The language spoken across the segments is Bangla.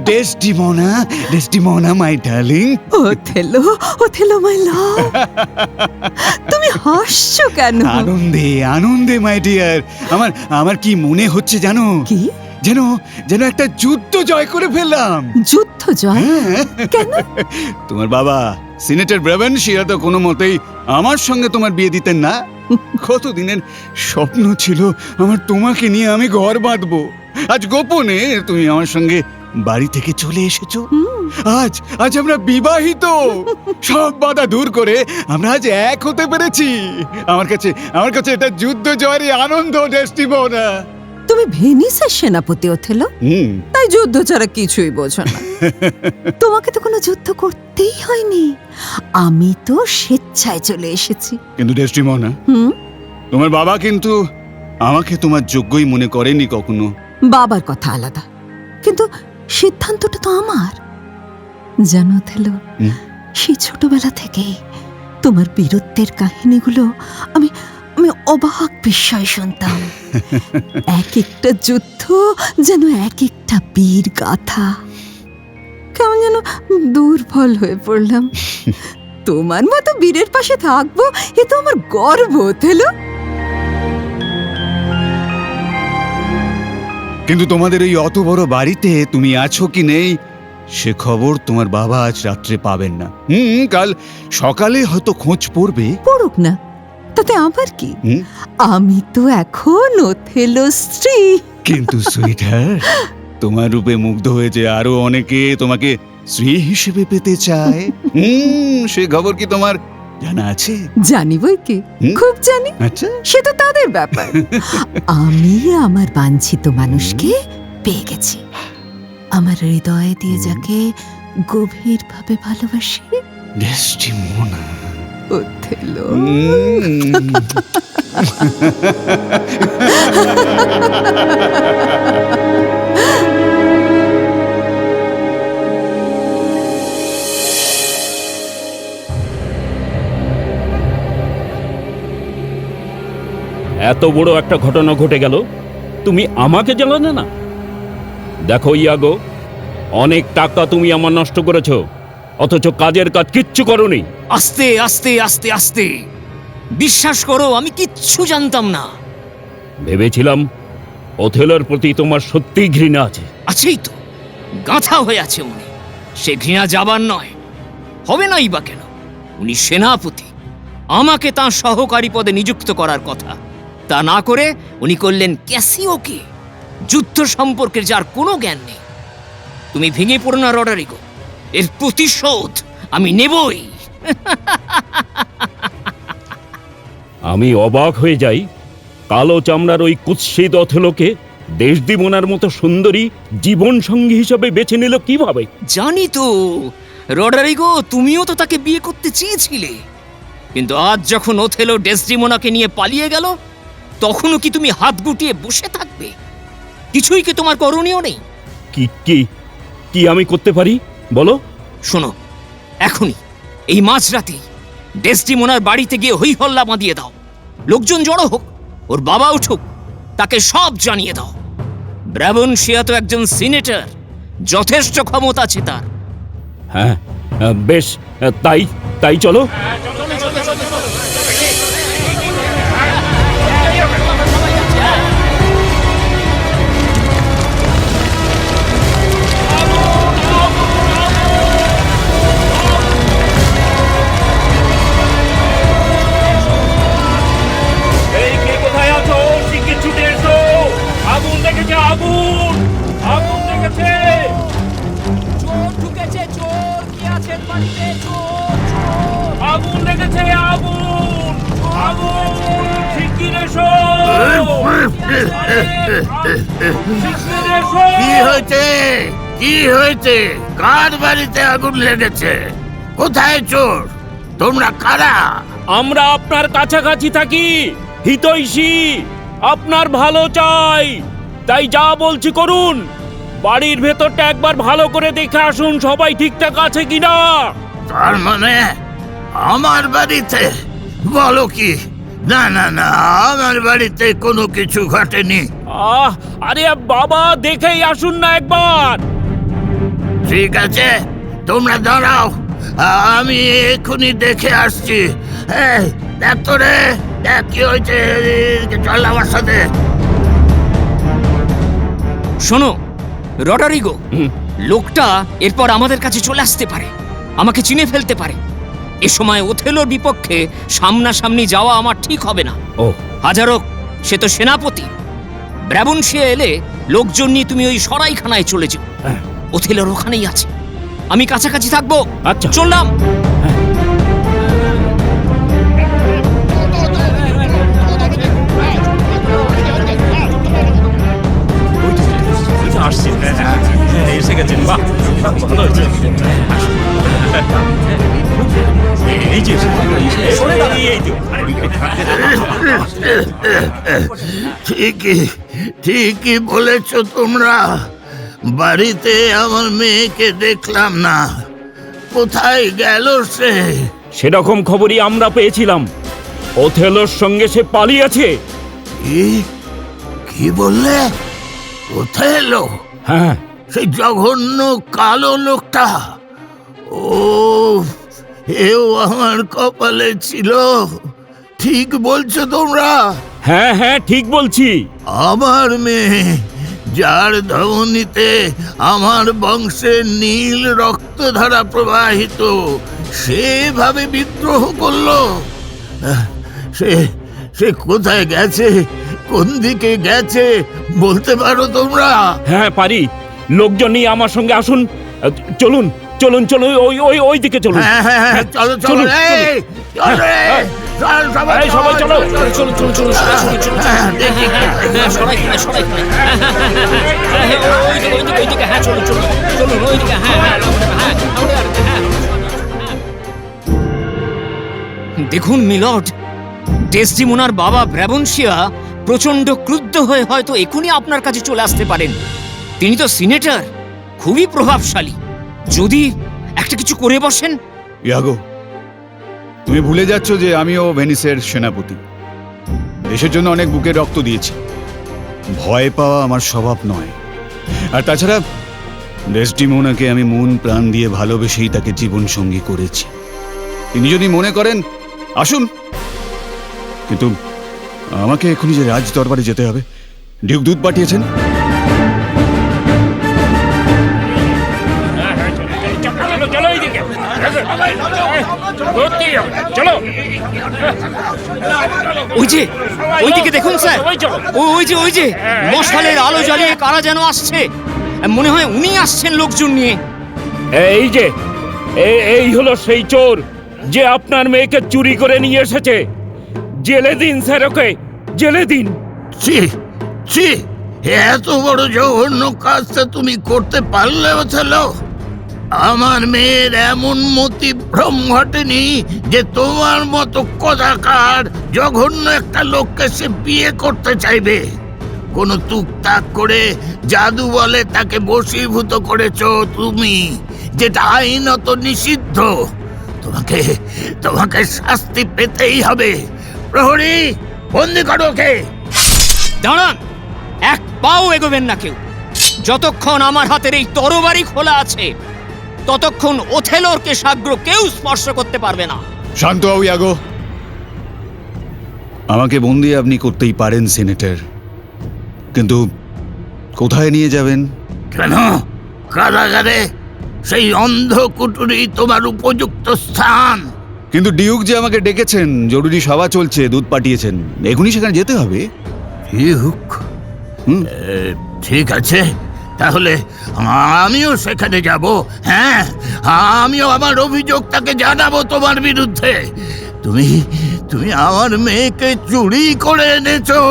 ডেসটিমোনা, ডেসটিমোনা মাই ডার্লিং। ওথেলো, ওথেলো মাই লাভ। তুমি হাসছো কেন? আনন্দে আনন্দে মাই ডিয়ার। আমার কি মনে হচ্ছে জানো? কি? যেন যেন একটা যুদ্ধ জয় করে ফেললাম। যুদ্ধ জয়? কেন? তোমার বাবা সিনেটর ব্রাভেনশিয়া তো কোনো মতেই আমার সঙ্গে তোমার বিয়ে দিতেন না। কতদিনের স্বপ্ন ছিল আমার তোমাকে নিয়ে আমি ঘর বাঁধবো। আজ গোপনে তুমি আমার সঙ্গে বাড়ি থেকে চলে এসেছো। আজ আজ আমরা বিবাহিত। সব বাধা দূর করে আমরা আজ এক হতে পেরেছি। আমার কাছে এটা যুদ্ধ জয়ের আনন্দ ডেস্টিমোনা। তুমি ভেনিসের সেনাপতি ওথেলো, তাই যুদ্ধ ছাড়া কিছুই বোঝো না। তোমাকে তো কোনো যুদ্ধ করতেই হয়নি, আমি তো স্বেচ্ছায় চলে এসেছি। কিন্তু ডেস্টিমোনা, তোমার বাবা কিন্তু আমাকে তোমার যোগ্যই মনে করেনি কখনো। বাবার কথা আলাদা, কিন্তু সিদ্ধান্তটা তো আমার। জানো ওথেলো, সেই ছোটবেলা থেকেই তোমার বীরত্বের কাহিনীগুলো আমি আমি অবাক বিস্ময় শুনতাম। এক একটা যুদ্ধ যেন এক একটা বীর গাথা। কেমন যেন দুর্বল হয়ে পড়লাম। তোমার মতো বীরের পাশে থাকবো, এ তো আমার গর্ব ওথেলো। কিন্তু তোমাদের এই অত বড় বাড়িতে তুমি আছো কি নেই সে খবর তোমার বাবা আজ রাত্রে পাবেন না। কাল সকালে হয়তো খোঁজ পড়বে। পড়ুক না, তাতে আমার কি? আমি তো এখন ওথেলো স্ত্রী। কিন্তু সুইটহার্ট, তোমার রূপে মুগ্ধ হয়েছে আরো অনেকে তোমাকে স্ত্রী হিসেবে পেতে চায়। সে খবর কি তোমার জানা আছে? জানি বই কি, খুব জানি। আচ্ছা, সে তো তাদের ব্যাপার। আমি আমার বাঞ্ছিত মানুষকে পেয়ে গেছি, আমার হৃদয় দিয়ে যাকে গভীরভাবে ভালোবাসি। ডেস্টিমোনা। ওথেলো, এত বড় একটা ঘটনা ঘটে গেল, তুমি আমাকে জানালে না? দেখো ইয়াগো, অনেক টাকা তুমি আমার নষ্ট করেছো, অথচ কাজের কাজ কিচ্ছু করোনি। আস্তে আস্তে আস্তে আস্তে, বিশ্বাস করো আমি কিচ্ছু জানতাম না। ভেবেছিলাম ওথেলোর প্রতি তোমার সত্যিই ঘৃণা আছে। আছেই তো, গাঁথা হয়ে আছে মনে। সে ঘৃণা যাবার নয়, হবে নাই বা কেন? উনি সেনাপতি, আমাকে তাঁর সহকারী পদে নিযুক্ত করার কথা। তা না করে উনি করলেন ক্যাসিওকে, যুদ্ধ সম্পর্কে যার কোনো জ্ঞান নেই। তুমি ভেঙে পড়ো না রডারিগো, এর প্রতিশোধ আমি নেবই। আমি অবাক হয়ে যাই, কালো চামড়ার ওই কুৎসিত ওথেলোকে ডেসডিমোনার মতো সুন্দরী জীবন সঙ্গী হিসেবে বেছে নিল কিভাবে? জানি তো রডারিগো, তুমিও তো তাকে বিয়ে করতে চেয়েছিলে। কিন্তু আজ যখন ওথেলো ডেসডিমোনাকে নিয়ে পালিয়ে গেল, তখনও কি তুমি হাত গুটিয়ে বসে থাকবে? কিছুই কি তোমার করণীয় নেই? কি কি কি আমি করতে পারি বলো? শোনো, এখনই এই মাঝরাতেই ডেসডিমোনার বাড়িতে গিয়ে হই হল্লা বাঁধিয়ে দাও। লোকজন জড়ো হোক, ওর বাবা উঠুক, তাকে সব জানিয়ে দাও। ব্রাভেনশিয়া তো একজন সিনেটর, যথেষ্ট ক্ষমতা আছে তার। হ্যাঁ, বেশ, তাই তাই চলো। কি হয়েছে? কি হয়েছে? কার বাড়িতে আগুন লেগেছে? কোথায় চোর? তোমরা কারা? আমরা আপনার কাছাকাছি থাকি, হিতৈষী, আপনার ভালো চাই, তাই যা বলছি করুন। বাড়ির ভেতরটা একবার ভালো করে দেখে আসুন সবাই ঠিকঠাক আছে কিনা। তার মানে আমার বাড়িতে? বলো কি না না না, আমার বাড়িতে কোনো কিছু ঘটেনি। আরে বাবা, দেখেই আসুন না একবার। ঠিক আছে, তোমরা দাঁড়াও, আমি এক্ষুনি দেখে আসছি। এই দেখ তো রে, দেখ কি হয়েছে, চল আমার সাথে। শোনো রডারিগো, লোকটা এরপর আমাদের কাছে চলে আসতে পারে, আমাকে চিনে ফেলতে পারে। এ সময় ওথেলোর বিপক্ষে সামনাসামনি যাওয়া আমার ঠিক হবে না। ও হাজার হোক, সে তো সেনাপতি। ব্রাবনশিয়া এলে লোকজন নিয়ে তুমি ওই সরাইখানায় চলে যাও, ওথেলোর ওখানেই আছে। আমি কাছাকাছি থাকবো। আচ্ছা। চললাম। আসছি, এসে গেছেন, বাহ, ভালো হয়েছে। এই যে, এই তো। ঠিকই ঠিকই বলেছ তোমরা। বাড়িতে আমার মেয়েকে দেখলাম না, কোথায় গেল সে? সেরকম খবরই আমরা পেয়েছিলাম, ওথেলোর সঙ্গে সে পালিয়েছে। কি কি বললে? কোথায় এলো? হ্যাঁ, সেই জঘন্য কালো লোকটা? ও, এও আমার কপালে ছিল। ঠিক বলছো তোমরা। হ্যাঁ হ্যাঁ, ঠিক বলছি। আমার মেয়ে, যার ধমনীতে আমার বংশের নীল রক্তধারা প্রবাহিত, সেভাবে বিদ্রোহ করলো। সে সে কোথায় গেছে, কোন দিকে গেছে বলতে পারো তোমরা? হ্যাঁ পারি, লোকজন নিয়ে আমার সঙ্গে আসুন। চলুন চলুন চলুন, ওই ওই ওই দিকে চলুন। হ্যাঁ হ্যাঁ হ্যাঁ, চলো চলো চলুন, এই, চল রে, চল সবাই, এই, সবাই চলো। চলুন চলুন চলুন, সরাসরি চলুন। হ্যাঁ, দেখি। হ্যাঁ, সরাইখানায়, সরাইখানায়। ওইদিকে, হ্যাঁ, চলুন চলুন চলুন, ওইদিকে, হ্যাঁ হ্যাঁ, হ্যাঁ, হ্যাঁ। দেখুন মিলর্ড, ডেসডিমোনার বাবা ব্রাবনশিয়া প্রচন্ড ক্রুদ্ধ হয়ে হয়তো এখনই আপনার কাছে চলে আসতে পারেন। তিনি তো সিনেটর, খুবই প্রভাবশালী। যদি একটা কিছু করে বসেন। ইয়াগো, তুমি ভুলে যাচ্ছ যে আমিও ভেনিসের সেনাপতি। দেশের জন্য অনেক বুকে রক্ত দিয়েছি। ভয় পাওয়া আমার স্বভাব নয়। আর তাছাড়া ডেসডিমোনাকে আমি মন প্রাণ দিয়ে ভালোবেসেই তাকে জীবন সঙ্গী করেছি। তিনি যদি মনে করেন আসুন, কিন্তু আমাকে এখনই যে রাজ দরবারে যেতে হবে। ডিউক দূত পাঠিয়েছেন। চলো চলো, এইদিকে চলো। ওই যে, ওইদিকে দেখুন স্যার, সবাই চলো। ওই যে মশালের আলো জ্বালিয়ে কারা যেন আসছে। মনে হয় উনি আসছেন লোকজন নিয়ে। এই যে, এই হলো সেই চোর যে আপনার মেয়েকে চুরি করে নিয়ে এসেছে। জেলে দিন স্যার, ওকে জেলে দিন। ছি ছি, এত বড় জঘন্য কাজটা তুমি করতে পারলে ওথেলো? আমার মেয়ের এমন মতিভ্রম ঘটেনি যে তোমার মতো কদাকার জঘন্য একটা লোককে সে বিয়ে করতে চাইবে। কোনো তুকতাক করে জাদু বলে তাকে বশীভূত করেছো তুমি, যেটা আইনত নিষিদ্ধ। তোমাকে তোমাকে শাস্তি পেতেই হবে। প্রহরী, বন্দি করো ওকে। দাঁড়ান, এক পাও এগোবেন না কেউ। যতক্ষণ আমার হাতের এই তরবারি খোলা আছে, ততক্ষণ ওথেলোর কেশাগ্র কেউ স্পর্শ করতে পারবে না। শান্ত হও ইয়াগো। আমাকে বন্দি আপনি করতেই পারেন সিনেটর, কিন্তু কোথায় নিয়ে যাবেন? কেন? কারাগারে। সেই অন্ধ কুটুরি তোমার উপযুক্ত স্থান। কিন্তু ডিউক যে আমাকে ডেকেছেন, জরুরি সভা চলছে, দূত পাঠিয়েছেন, এখনই সেখানে যেতে হবে। ডিউক? হুম। ঠিক আছে, তাহলে আমিও সেখানে যাব। হ্যাঁ, আমিও আমার অভিযোগ তাকে জানাবো তোমার বিরুদ্ধে। তুমি তুমি আমার মেয়েকে চুরি করে এনেছো।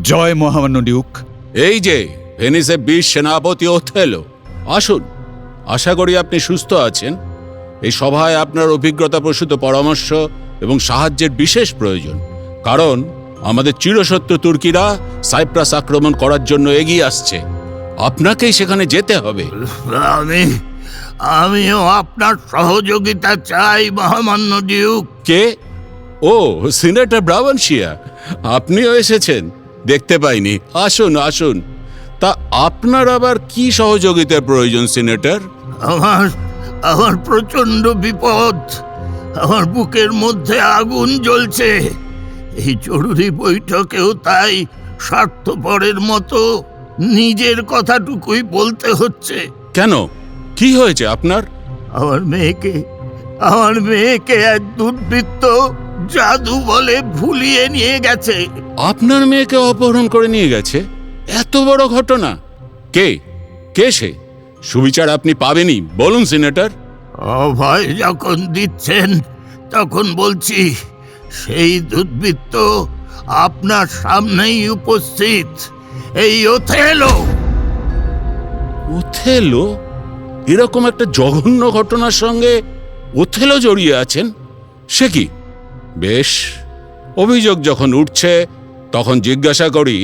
জয় মহামান্য ডিউক। এই যে ভেনিসে বীর সেনাপতি ওথেলো, আসুন আশা করি আপনি সুস্থ আছেন। এই সভায় আপনার অভিজ্ঞতা প্রসূত পরামর্শ এবং সাহায্যের বিশেষ প্রয়োজন, কারণ আমাদের চিরশত্রু তুর্কিরা সাইপ্রাস আক্রমণ করার জন্য এগিয়ে আসছে। আপনাকেই সেখানে যেতে হবে। আমিও আপনার সহযোগিতা চাই মহামান্য ডিউক। কে? ও, সিনেটর ব্রাভানশিয়া, আপনিও এসেছেন? দেখতে পাইনি। আসুন আসুন। তা আপনার আবার কি সহযোগিতার প্রয়োজন সিনেটর? আমার প্রচন্ড বিপদ। আমার বুকের মধ্যে আগুন জ্বলছে। এই জরুরি বৈঠকেও তাই স্বার্থপরের মতো নিজের কথাটুকুই বলতে হচ্ছে। কেন, কি হয়েছে আপনার? আমার মেয়েকে এক দুর্বৃত্ত জাদু বলে ভুলিয়ে নিয়ে গেছে। আপনার মেয়েকে অপহরণ করে নিয়ে গেছে? এত বড় ঘটনা! কে কে সে? সুবিচার আপনি পাবেনই, বলুন সিনেটর। অভয় যখন দিচ্ছেন তখন বলছি, সেই দুর্বৃত্ত আপনার সামনেই উপস্থিত, এই ওথেলো। ওথেলো? এরকম একটা জঘন্য ঘটনার সঙ্গে ওথেলো জড়িয়ে আছেন? সে কি? বেশ, অভিযোগ যখন উঠছে তখন জিজ্ঞাসা করি,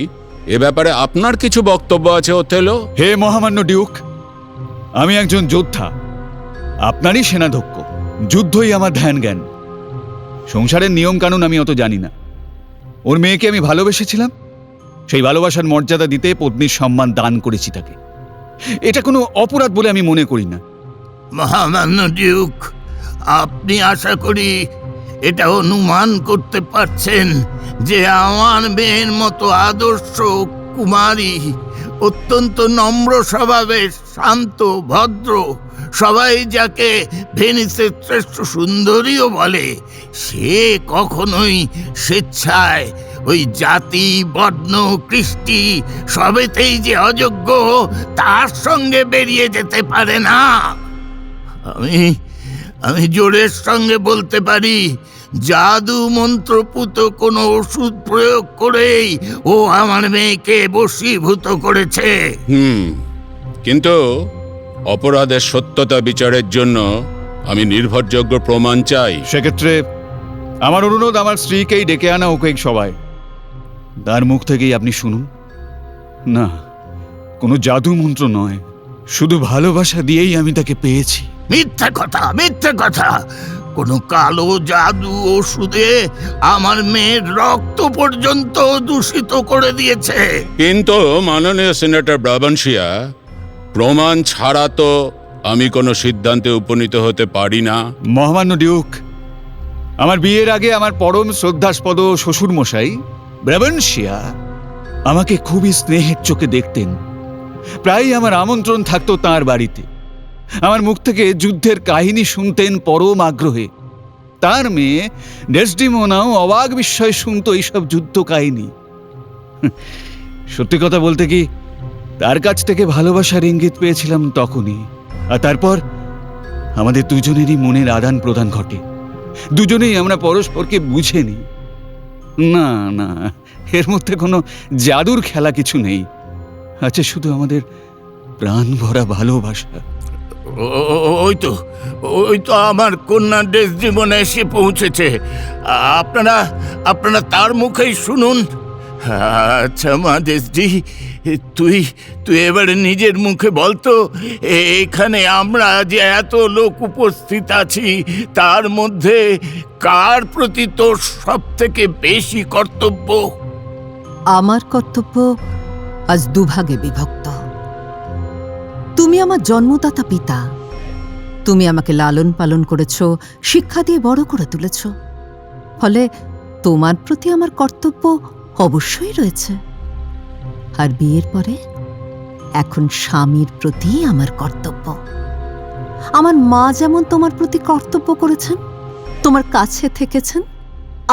এ ব্যাপারে আপনার কিছু বক্তব্য আছে ওথেলো? হে মহামান্য ডিউক, আমি একজন যোদ্ধা, আপনারই সেনাধ্যক্ষ। যুদ্ধই আমার ধ্যান জ্ঞান। সংসারের নিয়ম কানুন আমি অত জানি না। ওর মেয়েকে আমি ভালোবেসেছিলাম, সেই ভালোবাসার মর্যাদা দিতে পত্নীর সম্মান দান করেছি তাকে। এটা কোনো অপরাধ বলে আমি মনে করি না। মহামান্য ডিউক, আপনি আশা করি এটা অনুমান করতে পারছেন যে আমার মেয়ের মতো আদর্শ কুমারী, অত্যন্ত নম্র স্বভাবের, শান্ত ভদ্র, সবাই যাকে ভেনিসের শ্রেষ্ঠ সুন্দরীও বলে, সে কখনোই স্বেচ্ছায় ওই জাতি, বর্ণ, কৃষ্টি সবেতেই যে অযোগ্য তার সঙ্গে বেরিয়ে যেতে পারে না। আমি জোরের সঙ্গে বলতে পারি, জাদু মন্ত্রপুত কোনো ওষুধ প্রয়োগ করেই ও আমার মেয়েকে বশীভূত করেছে। কিন্তু অপরাধের সত্যতা বিচারের জন্য আমি নির্ভরযোগ্য প্রমাণ চাই। সেক্ষেত্রে আমার অনুরোধ, আমার স্ত্রীকেই ডেকে আনা ওকে এই সভায়। তার মুখ থেকেই আপনি শুনুন। না, কোনো জাদু মন্ত্র নয়, শুধু ভালোবাসা দিয়েই আমি তাকে পেয়েছি। মিথ্যে কথা, মিথ্যে কথা। কোনো কালো জাদু ওষুধে আমার মেয়ের রক্ত পর্যন্ত দূষিত করে দিয়েছে। কিন্তু মাননীয় সিনেটর ব্রাভানশিয়া, প্রমাণ ছাড়া তো আমি কোনো সিদ্ধান্তে উপনীত হতে পারি না। মহামান্য ডিউক, আমার বিয়ের আগে আমার পরম শ্রদ্ধাস্পদ শ্বশুরমশাই ব্রাভানশিয়া আমাকে খুবই স্নেহের চোখে দেখতেন। প্রায়ই আমার আমন্ত্রণ থাকতো তাঁর বাড়িতে। আমার মুখ থেকে যুদ্ধের কাহিনী শুনতেন পরম আগ্রহে। তার মেয়ে ডেসডিমোনাও অবাক বিস্ময়ে শুনতো এইসব যুদ্ধ কাহিনী। সত্যি কথা বলতে কি, তার কাছ থেকে ভালোবাসার ইঙ্গিত পেয়েছিলাম তখনই। আর তারপর আমাদের দুজনেরই মনের আদান প্রদান ঘটে। দুজনেই আমরা পরস্পরকে বুঝে নিই। না না, এর মধ্যে কোনো জাদুর খেলা কিছু নেই, আছে শুধু আমাদের প্রাণ ভরা ভালোবাসা। ওই তো আমার কন্যা ডেসডিমোনা এসে পৌঁছেছে। আপনারা তার মুখেই শুনুন। আচ্ছা মা ডেসডি, তুই এবারে নিজের মুখে বলতো, এখানে আমরা যে এত লোক উপস্থিত আছি তার মধ্যে কার প্রতি তোর সব থেকে বেশি কর্তব্য? আমার কর্তব্য আজ দুভাগে বিভক্ত। তুমি আমার জন্মদাতা পিতা, তুমি আমাকে লালন পালন করেছ, শিক্ষা দিয়ে বড় করে তুলেছ, ফলে তোমার প্রতি আমার কর্তব্য অবশ্যই রয়েছে। আর বিয়ের পরে এখন স্বামীর প্রতি আমার কর্তব্য। আমার মা যেমন তোমার প্রতি কর্তব্য করেছেন, তোমার কাছে থেকেছেন,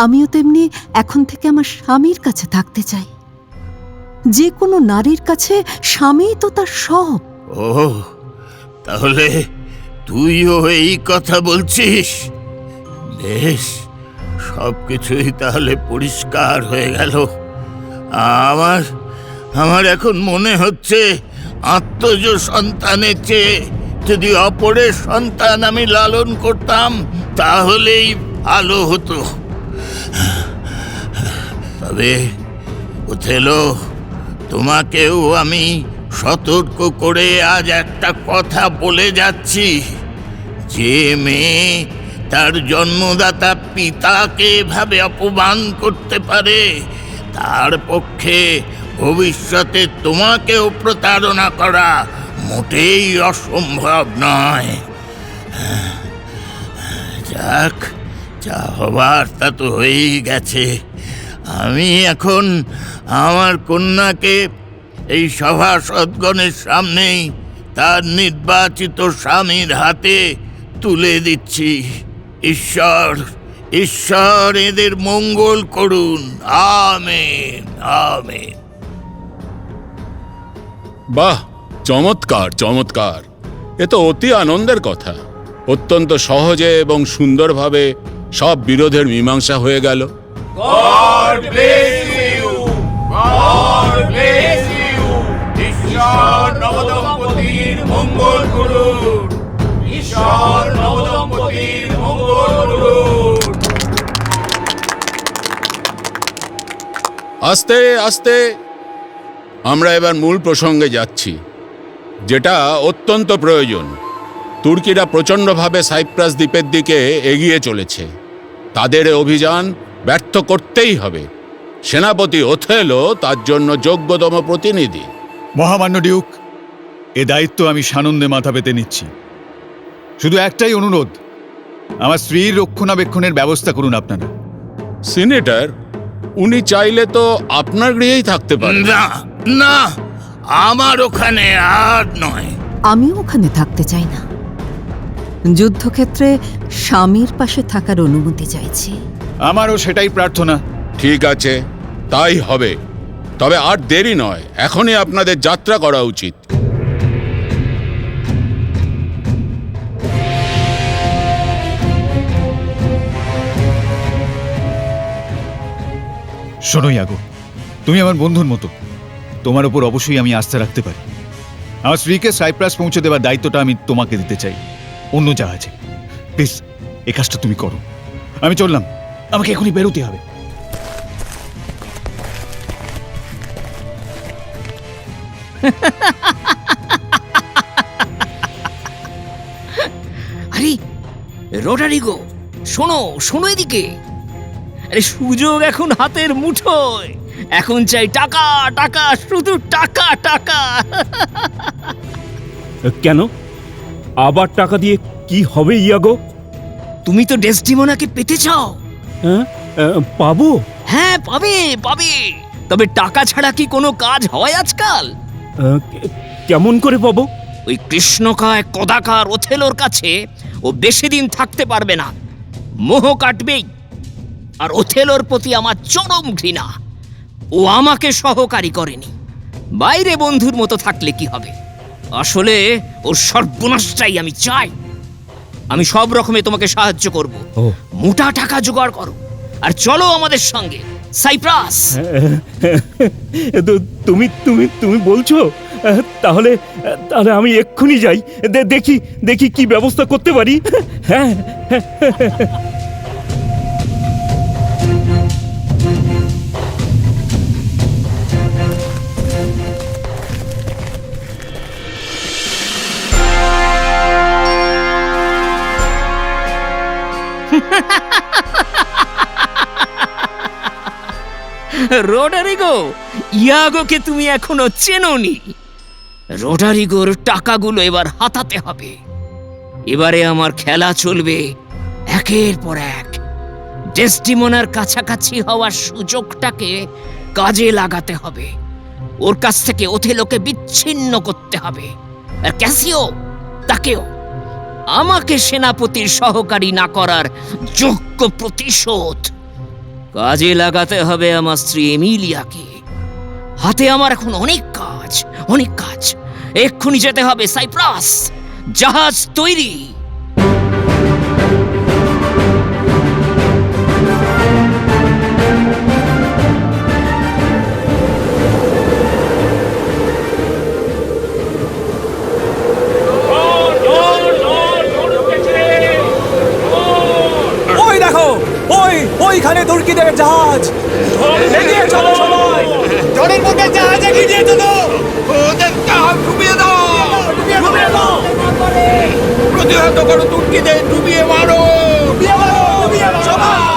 আমিও তেমনি এখন থেকে আমার স্বামীর কাছে থাকতে চাই। যে কোনো নারীর কাছে স্বামী তো তার সব। ও, তাহলে তুইও এই কথা বলছিস? বেশ, সবকিছুই তাহলে পরিষ্কার হয়ে গেল। আমার এখন মনে হচ্ছে আত্মজ সন্তানের চেয়ে যদি অপরের সন্তান আমি লালন করতাম তাহলেই ভালো হতো। তবে ওথেলো, তোমাকেও আমি সতর্ক করে আজ একটা কথা বলে যাচ্ছি। যে মেয়ে তার জন্মদাতা পিতাকে এভাবে অপমান করতে পারে, তার পক্ষে ভবিষ্যতে তোমাকেও প্রতারণা করা মোটেই অসম্ভব নয়। যাক, যা হবার তা তো হয়েই গেছে। আমি এখন আমার কন্যাকে এই সভাসদগণের সামনেই তার নির্বাচিত স্বামীর হাতে তুলে দিচ্ছি। ঈশ্বর ঈশ্বর এদের মঙ্গল করুন। Amen, amen. বাহ, চমৎকার চমৎকার! এ তো অতি আনন্দের কথা। অত্যন্ত সহজে এবং সুন্দরভাবে সব বিরোধের মীমাংসা হয়ে গেল। ঈশ্বর নবদম্পতির মঙ্গল করুন। ঈশ্বর নবদম্পতির মঙ্গল করুন। আস্তে আস্তে আমরা এবার মূল প্রসঙ্গে যাচ্ছি, যেটা অত্যন্ত প্রয়োজন। তুর্কিরা প্রচণ্ডভাবে সাইপ্রাস দ্বীপের দিকে এগিয়ে চলেছে। তাদের এ অভিযান ব্যর্থ করতেই হবে। সেনাপতি ওথেলো তার জন্য যোগ্যতম প্রতিনিধি। মহামান্য ডিউক, এ দায়িত্ব আমি সানন্দে মাথা পেতে নিচ্ছি। শুধু একটাই অনুরোধ, আমার স্ত্রীর রক্ষণাবেক্ষণের ব্যবস্থা করুন আপনারা। সিনেটর, উনি চাইলে তো আপনার গৃহেই থাকতে পারেন। না না, আমার ওখানে আর নয়। আমিও ওখানে থাকতে চাই না। যুদ্ধক্ষেত্রে স্বামীর পাশে থাকার অনুমতি চাইছি। আমারও সেটাই প্রার্থনা। ঠিক আছে, তাই হবে। তবে আর দেরি নয়, এখনই আপনাদের যাত্রা করা উচিত। শোনো ইয়াগো, তুমি আমার বন্ধুর মতো। তোমার ওপর অবশ্যই আমি আস্থা রাখতে পারি। আমার স্ত্রীকে সাইপ্রাস পৌঁছে দেওয়ার দায়িত্বটা আমি তোমাকে দিতে চাই, অন্য জাহাজে। প্লিজ, এই কাজটা তুমি করো। আমি চললাম, আমাকে এখনই বেরোতে হবে। আরে রোডারিগো, শোনো শোনো এদিকে। আরে সুযোগ এখন হাতের মুঠোয়। এখন চাই টাকা, টাকা, শুধু টাকা, টাকা। কেন? আবার টাকা দিয়ে কি হবে ইয়াগো? তুমি তো ডেসডিমোনাকে পেতে চাও। হ্যাঁ, পাবো? হ্যাঁ, পাবে পাবে। তবে টাকা ছাড়া কি কোনো কাজ হয় আজকাল? কেমন করে পাবো? ওই কৃষ্ণকায় কদাকার ওথেলোর কাছে ও বেশি দিন থাকতে পারবে না। মোহ কাটবেই। আর ওথেলোর প্রতি আমার চরম ঘৃণা। ও আমাকে সহকারী করেনি। বাইরে বন্ধুর মতো থাকলে কি হবে? আসলে ওর সর্বনাশটাই আমি চাই। আমি সব রকমে তোমাকে সাহায্য করব। ও। মোটা টাকা জোগাড় করো আর চলো আমাদের সঙ্গে সাইপ্রাস। তুমি তুমি তুমি বলছো? তাহলে তাহলে আমি এক্ষুনি যাই। দেখি দেখি কি ব্যবস্থা করতে পারি। হ্যাঁ। রোডারিগো, ইয়াগোকে তুমি এখনো চেনোনি। রোডারিগোর টাকাগুলো এবার হাতাতে হবে। এবারে আমার খেলা চলবে একের পর এক। ডেসডিমোনার কাছাকাছি হওয়ার সুযোগটাকে কাজে লাগাতে হবে। ওর কাছ থেকে ওথেলোকে বিচ্ছিন্ন করতে হবে। আর ক্যাসিও, তাকেও। আমাকে সেনাপতির সহকারী না করার যোগ্য প্রতিশোধ কাজে লাগাতে হবে আমার স্ত্রী এমিলিয়াকে। হাতে আমার এখন অনেক কাজ, অনেক কাজ। এক্ষুনি যেতে হবে সাইপ্রাস। জাহাজ তৈরি। মুখে জাহাজ, এগিয়ে চলো সবাই, ঝড়ের মুখে জাহাজ এগিয়ে চলো। ওদের জাহাজ ডুবিয়ে দাও, ডুবিয়ে দাও, প্রতিহত করো, তুর্কিদের ডুবিয়ে মারো। ডুবিয়ে মারো, সবাই।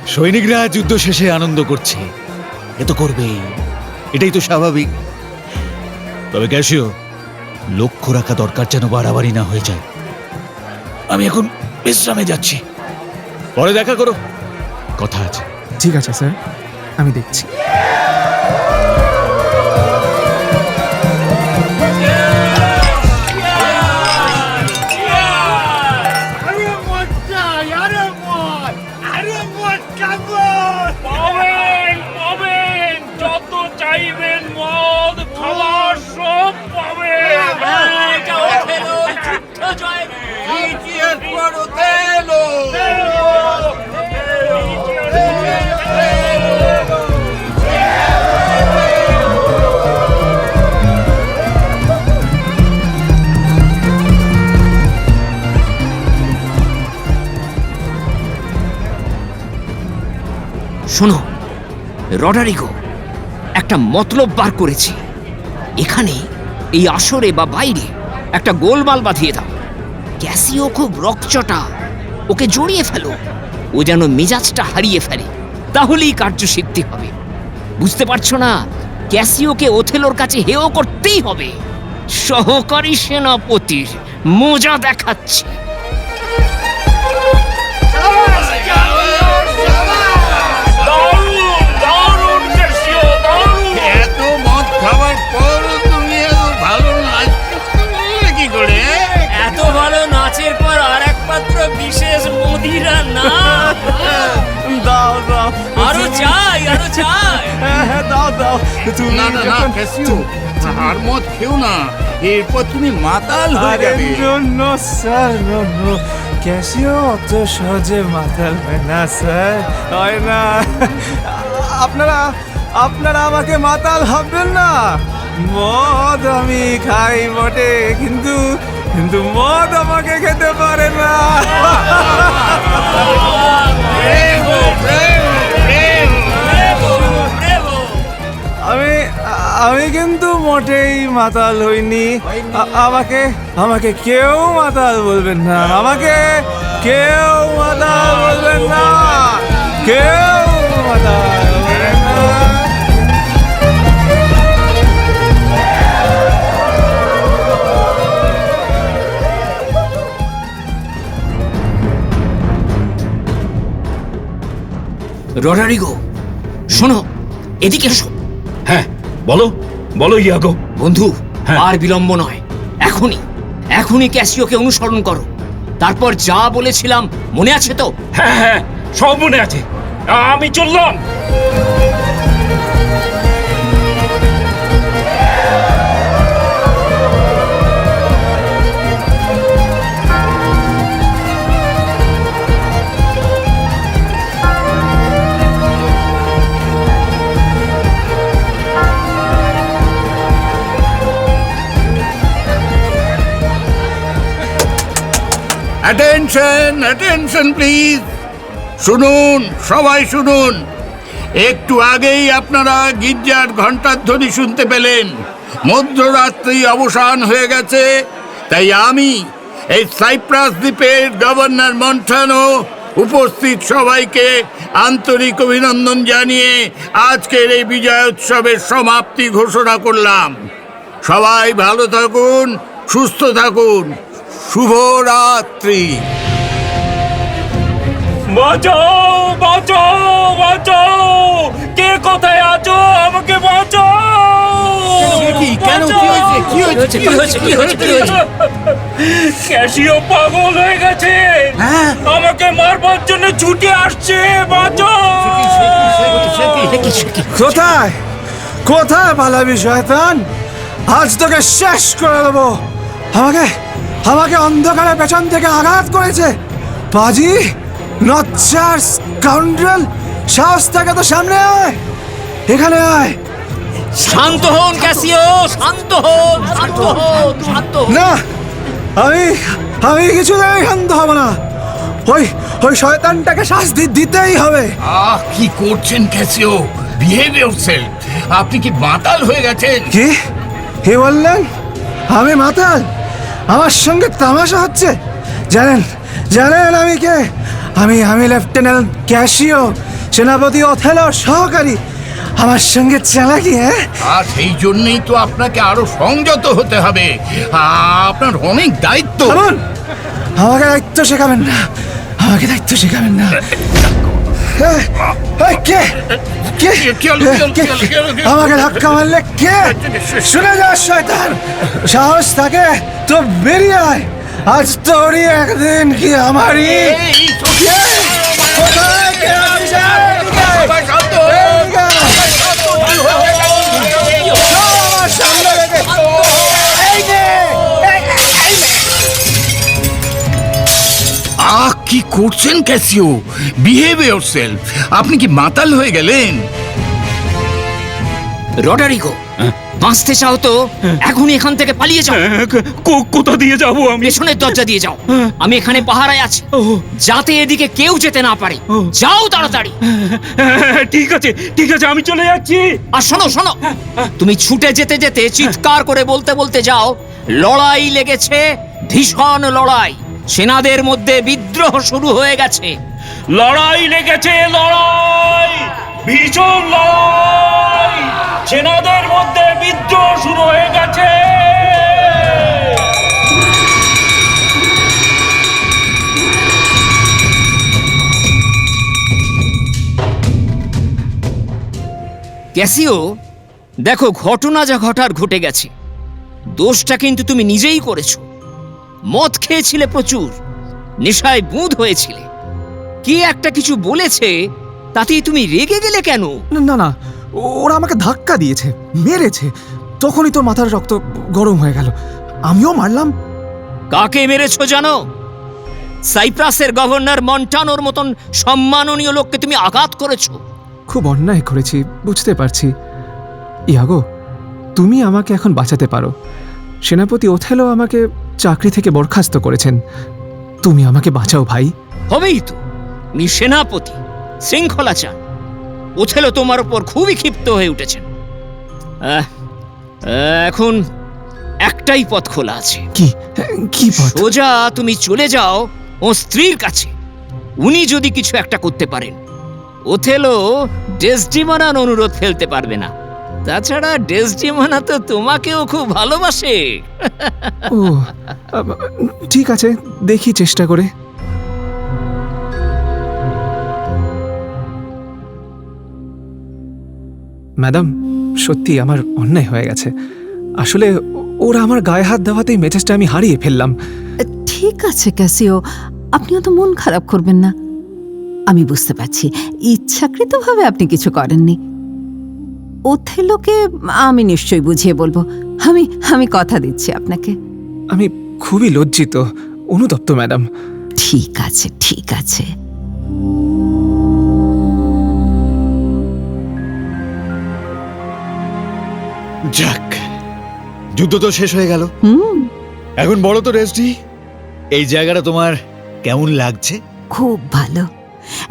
সৈনিকরা যুদ্ধ শেষে আনন্দ করছে, এ তো করবেই, এটাই তো স্বাভাবিক। তবে ক্যাসিও, লক্ষ্য রাখা দরকার যেন বাড়াবাড়ি না হয়ে যায়। আমি এখন বিশ্রামে যাচ্ছি, পরে দেখা করো, কথা আছে। ঠিক আছে স্যার, আমি দেখছি। পাবেন পাবেন, যত চাইবেন মদ খাবার সব পাবেন। শোনো রডারিগো, একটা মতলব বার করেছি। এখানে এই আসরে বা বাইরে একটা গোলমাল বাঁধিয়ে দাও। ক্যাসিও খুব রকচটা, ওকে জড়িয়ে ফেলো, ও যেন মেজাজটা হারিয়ে ফেলে, তাহলেই কার্যসিদ্ধি হবে। বুঝতে পারছো না? ক্যাসিওকে ওথেলোর কাছে হেয় করতেই হবে। সহকারী সেনাপতির মজা দেখাচ্ছে। এত মদ খাবার পর তুমি এত ভালো নাচ করলে কি করে? এত ভালো নাচের পর আর এক পাত্র বিশেষ মদিরা না। দাও দাও, আরো চাই, আরো চাই। হ্যাঁ দাও দাও। তুমি না না না যখন- ক্যাসিও, আর মদ খেও না, এরপর তুমি মাতাল হয়ে আরে যাবে। No sir, no. ক্যাসিও অত সহজে মাতাল হয় না স্যার, হয় না। আপনারা আমাকে মাতাল ভাববেন না। মদ আমি খাই বটে, কিন্তু মদ আমাকে খেতে পারে না। Bravo, bravo, bravo. আমি কিন্তু মোটেই মাতাল হইনি। আমাকে কেউ মাতাল বলবেন না, আমাকে কেউ মাতাল বলবেন না, কেউ মাতাল বলবেন না। রডারিগো, শোনো, এদিকে এসো। হ্যাঁ বলো বলো ইয়াগো। বন্ধু, হ্যাঁ। আর বিলম্ব নয়, এখনই ক্যাসিওকে অনুসরণ করো। তারপর যা বলেছিলাম মনে আছে তো? হ্যাঁ হ্যাঁ, সব মনে আছে, আমি চললাম। Attention, attention please. শুনুন, সবাই শুনুন। একটু আগেই আপনারা গির্জার ঘণ্টার ধ্বনি শুনতে পেলেন। মধ্যরাত্রি অবসান হয়ে গেছে, তাই আমি এই সাইপ্রাস দ্বীপের গভর্নর মন্টানো উপস্থিত সবাইকে আন্তরিক অভিনন্দন জানিয়ে আজকের এই বিজয় উৎসবের সমাপ্তি ঘোষণা করলাম। সবাই ভালো থাকুন, সুস্থ থাকুন। শুভরাত্রি। বাঁচাও বাঁচাও বাঁচাও, কে কোথায় আছো, আমাকে বাঁচাও। কেন? কি হয়েছে? কি হয়েছে? কি হয়েছে? কি হয়েছে? কি হয়েছে? ক্যাশিও পাগল হয়ে গেছে, আমাকে মারবার জন্য ছুটে আসছে, বাঁচাও। কোথায় কোথায় পালাবি শয়তান? আজ তোকে শেষ করে দেবো। আমাকে আমাকে অন্ধকারে পেছন থেকে আঘাত করেছে। পাজি, নচ্চার, স্কাউন্ড্রেল, সাহস থাকে তো সামনে আয়, এখানে আয়। শান্ত হন ক্যাসিও, শান্ত হন, শান্ত হন, শান্ত হন। না, আমি আমি কিছুতেই শান্ত হব না। ওই ওই শয়তানটাকে শাস্তি দিতেই হবে। কি করছেন ক্যাসিও? Behave yourself. আপনি কি মাতাল হয়ে গেছেন? কি বললেন? আমি মাতাল? আমার সঙ্গে তামাশা হচ্ছে? জানেন জানেন আমি কে? আমি লেফটেন্যান্ট ক্যাশিও, সেনাপতি ওথেলোর সহকারী। আমার সঙ্গে চালাকি? হ্যাঁ, আর সেই জন্যই তো আপনাকে আরো সংযত হতে হবে। আপনার অনেক দায়িত্ব। থামুন! আমাকে দায়িত্ব শেখাবেন না, আমাকে দায়িত্ব শেখাবেন না। এই, কে কে কি হলো? আমাকে ধাক্কা মারলে? কে? শুনে যা শয়তান, সাহস থাকে তো বেরিয়ে আয়। আজ তোরই একদিন কি আমারই। কে? কোথায় কে আছিস? এদিকে আয়। আমার সামনে রেখে। এই নে। কি করছেন ক্যাসিও? Behave yourself. আপনি কি মাতাল হয়ে গেলেন? রডারিগো, বাঁচতে চাও তো এখনই এখান থেকে পালিয়ে যাও। কোথা দিয়ে যাবো আমি? পেছনের দরজা দিয়ে যাও। আমি এখানে পাহারায় আছি, যাতে এদিকে কেউ যেতে না পারে। যাও তাড়াতাড়ি। ঠিক আছে ঠিক আছে, আমি চলে যাচ্ছি। আর শোনো শোনো, তুমি ছুটে যেতে যেতে চিৎকার করে বলতে বলতে যাও, লড়াই লেগেছে, ভীষণ লড়াই। সেনাদের মধ্যে বিদ্রোহ শুরু হয়ে গেছে। লড়াই লেগেছে, লড়াই, ভীষণ লড়াই, সেনাদের মধ্যে বিদ্রোহ শুরু হয়ে গেছে। ক্যাসিও, দেখো ঘটনা যা ঘটার ঘটে গেছে, দোষটা কিন্তু তুমি নিজেই করেছো। মদ খেয়েছিলে প্রচুর, নেশায় বুঁদ হয়েছিলে। কি একটা কিছু বলেছে তাতেই তুমি রেগে গেলে কেন? না না, ওরা আমাকে ধাক্কা দিয়েছে, মেরেছে, তখনই তোর মাথার রক্ত গরম হয়ে গেল, আমিও মারলাম। কাকে মেরেছো জানো? সাইপ্রাসের গভর্নর মন্টানোর মতন সম্মাননীয় লোককে তুমি আঘাত করেছো। খুব অন্যায় করেছি, বুঝতে পারছি। ইয়াগো, তুমি আমাকে এখন বাঁচাতে পারো। সেনাপতি ওথেলো আমাকে চাকরি থেকে বরখাস্ত করেছেন। তুমি আমাকে বাঁচাও ভাই। হবেই তো, উনি সেনাপতি, শৃঙ্খলা চান। ওথেলো তোমার উপর খুবই ক্ষিপ্ত হয়ে উঠেছেন। এখন একটাই পথ খোলা আছে। কি কি পথ? সোজা তুমি চলে যাও ও স্ত্রীর কাছে। উনি যদি কিছু একটা করতে পারেন, ওথেলো ডেসডিমোনার অনুরোধ ফেলতে পারবে না। তাছাড়া ডেসডিমোনা তো তোমাকেও খুব ভালোবাসে। ও, ঠিক আছে, দেখি চেষ্টা করে। ম্যাডাম, সত্যি আমার অন্যায় হয়ে গেছে। আসলে ওরা আমার গায়ে হাত দেওয়াতেই মেজাজটা আমি হারিয়ে ফেললাম। ঠিক আছে ক্যাসিও, আপনিও তো মন খারাপ করবেন না। আমি বুঝতে পারছি ইচ্ছাকৃতভাবে আপনি কিছু করেননি। ওথেলোকে আমি নিশ্চয়ই বুঝিয়ে বলবো। আমি কথা দিচ্ছি আপনাকে। আমি খুবই লজ্জিত, অনুতপ্ত ম্যাডাম। ঠিক আছে ঠিক আছে। যাক, যুদ্ধ তো শেষ হয়ে গেল। এখন বলো তো রেস্টি, এই জায়গাটা তোমার কেমন লাগছে? খুব ভালো,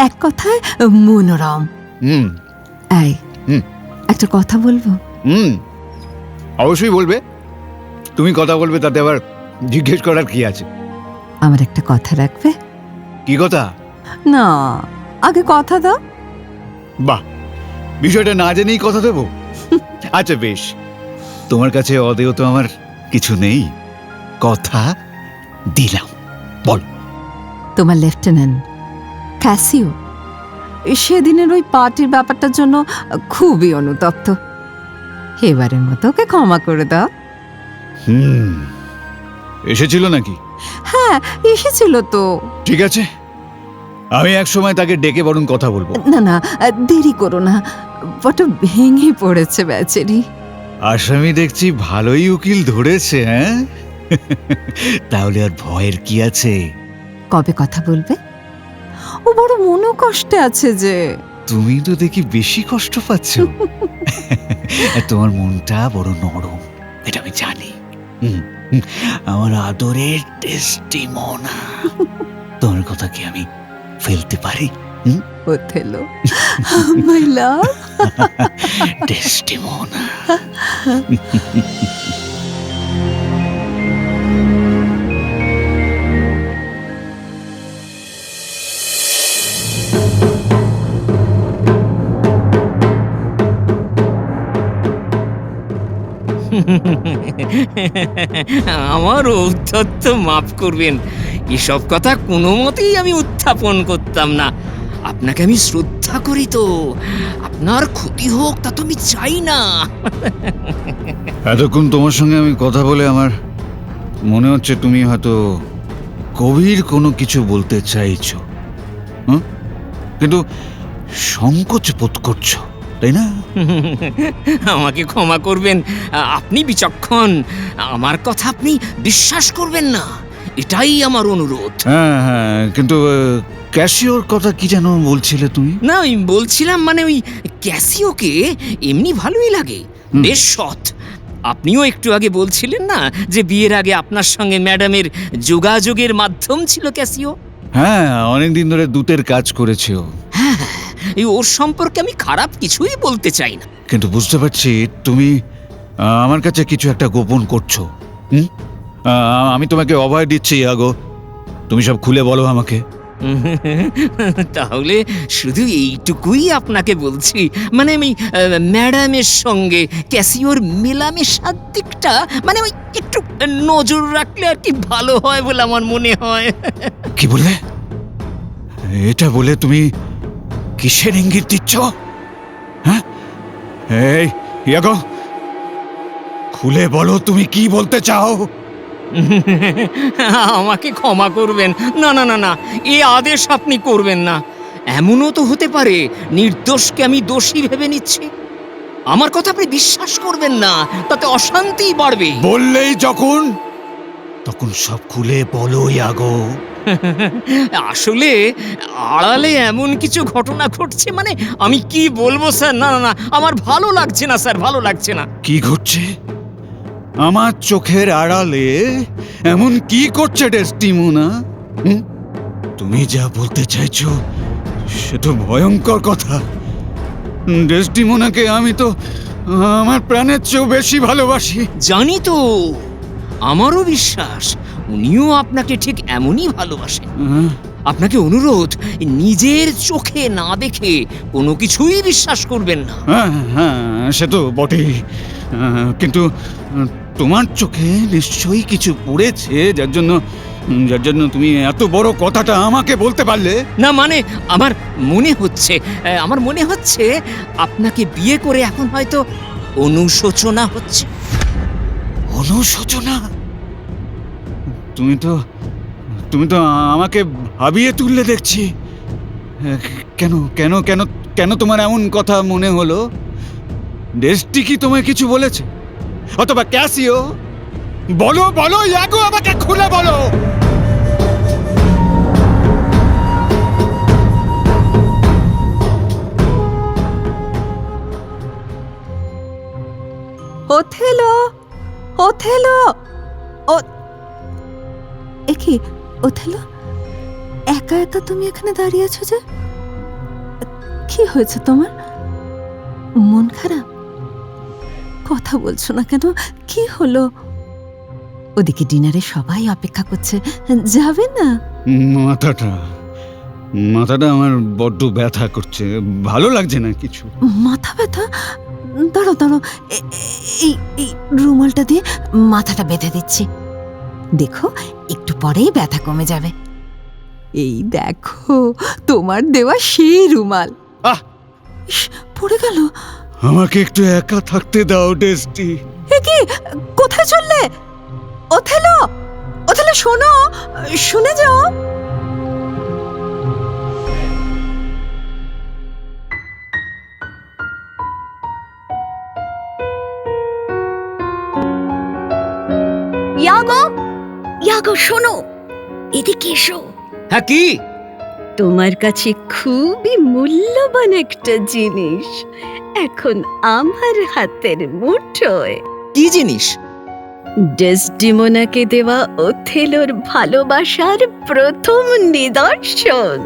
এক কথায় মনোরম। হুম এই, একটা কথা বলবো? হুম, অবশ্যই বলবে। তুমি কথা বলবে, তাতে আবার জিজ্ঞেস করার কি আছে? আমার একটা কথা রাখবে? কি কথা? না, আগে কথা দাও। বাহ, বিষয়টা না জেনেই কথা দেবো? আচ্ছা বেশ, তোমার কাছে অদেয় তো আমার কিছু নেই। কথা দিলাম। বল। তোমার লেফটেন্যান্ট ক্যাসিও সেদিনের ওই পার্টির ব্যাপারটার জন্য খুবই অনুতপ্ত। এবারের মতো ওকে ক্ষমা করে দাও। এসেছিল নাকি? হ্যাঁ, এসেছিল তো। ঠিক আছে, আমি এক সময় তাকে ডেকে বরং কথা বলবো। না না, দেরি করো না, বড় ভেঙে পড়েছে বেচারি। আসামি দেখছি ভালোই উকিল ধরেছে, হ্যাঁ? তাহলে আর ভয়ের কি আছে? কবে কথা বলবে? ও বড় মনোকষ্টে আছে যে। তুমি তো দেখি বেশি কষ্ট পাচ্ছ। তোমার মনটা বড় নরম, এটা আমি জানি। আমার আদরের ডেস্টিমোনা, তোমার কথা কি আমি ফেলতে পারি? ওথেলো, মাই লাভ। ডেস্টিমোনা। আমার ঔদ্ধত্য মাফ করবেন, এসব কথা কোনো মতেই আমি উত্থাপন করতাম না। আপনাকে আমি শ্রদ্ধা করি তো, আপনার ক্ষতি হোক তা তো আমি চাই না। এতক্ষণ তোমার সঙ্গে আমি কথা বলে আমার মনে হচ্ছে তুমি হয়তো গভীর কোনো কিছু বলতে চাইছো, কিন্তু সংকোচ বোধ করছো, তাই না? আমাকে ক্ষমা করবেন, আপনি বিচক্ষণ, আমার কথা আপনি বিশ্বাস করবেন না, এটাই আমার অনুরোধ। হ্যাঁ হ্যাঁ, কিন্তু ক্যাশিওর কথা কি যেন বলছিলে তুমি? না, আমি বলছিলাম মানে ওই ক্যাসিওকে এমনি ভালোই লাগে, বেশ সৎ। আপনিও একটু আগে বলছিলেন না যে বিয়ের আগে আপনার সঙ্গে ম্যাডামের যোগাযোগের মাধ্যম ছিল ক্যাসিও। হ্যাঁ, অনেকদিন ধরে দূতের কাজ করেছে ও। হ্যাঁ, এই ওর সম্পর্কে আমি খারাপ কিছুই বলতে চাই না। কিন্তু বুঝতে পারছি তুমি আমার কাছে কিছু একটা গোপন করছো। আমি তোমাকে অভয় দিচ্ছি আগো, তুমি সব খুলে বলো আমাকে। তাহলে শুধু এইটুকুই আপনাকে বলছি, মানে আমি ম্যাডামের সঙ্গে ক্যাসিওর মেলামেশার দিকটা মানে ওই একটু নজর রাখলে আর কি ভালো হয় বলে আমার মনে হয়। কি বললে? এটা বলে তুমি কিসের ইঙ্গিত দিচ্ছ? হ্যাঁ, এই ইয়াগো, খুলে বলো তুমি কি বলতে চাও। আমাকে ক্ষমা করবেন, না না না না, এই আদেশ আপনি করবেন না। এমনও তো হতে পারে নির্দোষকে আমি দোষী ভেবে নিচ্ছি। আমার কথা আপনি বিশ্বাস করবেন না, তাতে অশান্তি বাড়বে। বললেই যখন তখন সব খুলে বলো ইয়াগো। আসলে আড়ালে এমন কিছু ঘটনা ঘটছে, মানে আমি কি বলবো স্যার, না না না, আমার ভালো লাগছে না স্যার, ভালো লাগছে না। কি ঘটছে আমার চোখের আড়ালে? এমন কি করছে ডেস্টিমোনা? তুমি যা বলতে চাইছো সে তো ভয়ঙ্কর কথা। ডেস্টিমোনাকে আমি তো আমার প্রাণের চেয়েও বেশি ভালোবাসি। জানি তো, আমারও বিশ্বাস উনিও আপনাকে ঠিক এমনই ভালোবাসেন। আপনাকে অনুরোধ, নিজের চোখে না দেখে কোনো কিছুই বিশ্বাস করবেন না। হ্যাঁ হ্যাঁ, সে তো বটেই, কিন্তু তোমার চোখে নিশ্চয়ই কিছু পড়েছে যার জন্য তুমি এত বড় কথাটা আমাকে বলতে পারলে। না মানে আমার মনে হচ্ছে আপনাকে বিয়ে করে এখন হয়তো অনুশোচনা হচ্ছে। অনুশোচনা? তুমি তো আমাকে ভাবিয়ে তুললে দেখছি। কেন কেন কেন কেন তোমার এমন কথা মনে হলো? ডেস্টি কি তোমায় কিছু বলেছে? অথবা ক্যাসিও? বলো বলো ইয়াগো, আমাকে খুলে বলো। ওথেলো, ওথেলো, ও একি ওথেলো, একা একা তুমি এখানে দাঁড়িয়ে আছো যে? কি হয়েছে তোমার? মন খারাপ? কথা বলছো না কেন? কি হলো? ওদিকে ডিনারে সবাই অপেক্ষা করছে, যাবে না? মাথাটা আমার বড্ড ব্যথা করছে, ভালো লাগছে না কিছু। মাথা ব্যথা? দাঁড়ো দাঁড়ো, এই রুমালটা দিয়ে মাথাটা বেঁধে দিচ্ছি। দেখো একটু পরেই ব্যথা কমে যাবে। এই দেখো তোমার দেওয়া সেই রুমাল। আহ! ইস, পড়ে গেল। আমাকে একটু একা থাকতে দাও টেস্টি। এ কি, কোথায় চললে? ওথেলো, ওথেলো শোনো, শুনে যাও। ইয়াগো, ইয়াগো শোনো, এদিকে এসো। হ্যাঁ কি? তোমার কাছে খুবই মূল্যবান একটা জিনিস এখন আমার হাতের মুঠোয়। কি জিনিস? ডেসডিমোনাকে দেওয়া ওথেলোর ভালোবাসার প্রথম নিদর্শন।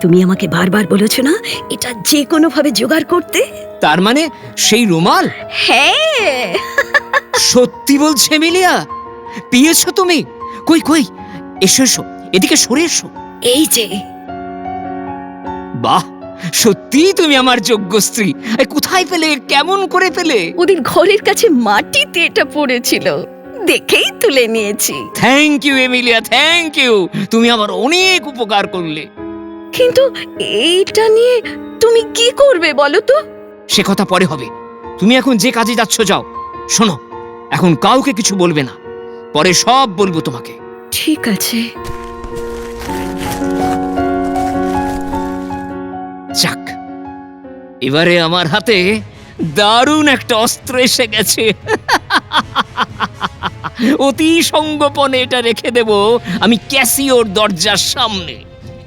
তুমি আমাকে বারবার বলেছো না এটা যে কোনো ভাবে জোগাড় করতে? তার মানে সেই রুমাল? হ্যাঁ। সত্যি বলছে এমিলিয়া? পেয়েছো তুমি? কই কই, এসো এসো, এদিকে সরে এসো। এই যে। বাহ, সত্যি তুমি আমার যোগ্য স্ত্রী। কোথায় পেলে, কেমন করে পেলে? ওদের ঘরের কাছে মাটিতে এটা পড়েছিল, দেখেই তুলে নিয়েছি। Thank you Emilia, thank you. তুমি আমার অনেক উপকার করলে। কিন্তু এইটা নিয়ে তুমি কি করবে বলো তো? সে কথা পরে হবে, তুমি এখন যে কাজে যাচ্ছ যাও। শোনো, এখন কাউকে কিছু বলবে না, পরে সব বলবো তোমাকে। ঠিক আছে। যাক, এবারে আমার হাতে দারুণ একটা অস্ত্র এসে গেছে। অতি সঙ্গোপনে এটা রেখে দেব আমি ক্যাসিওর দরজার সামনে,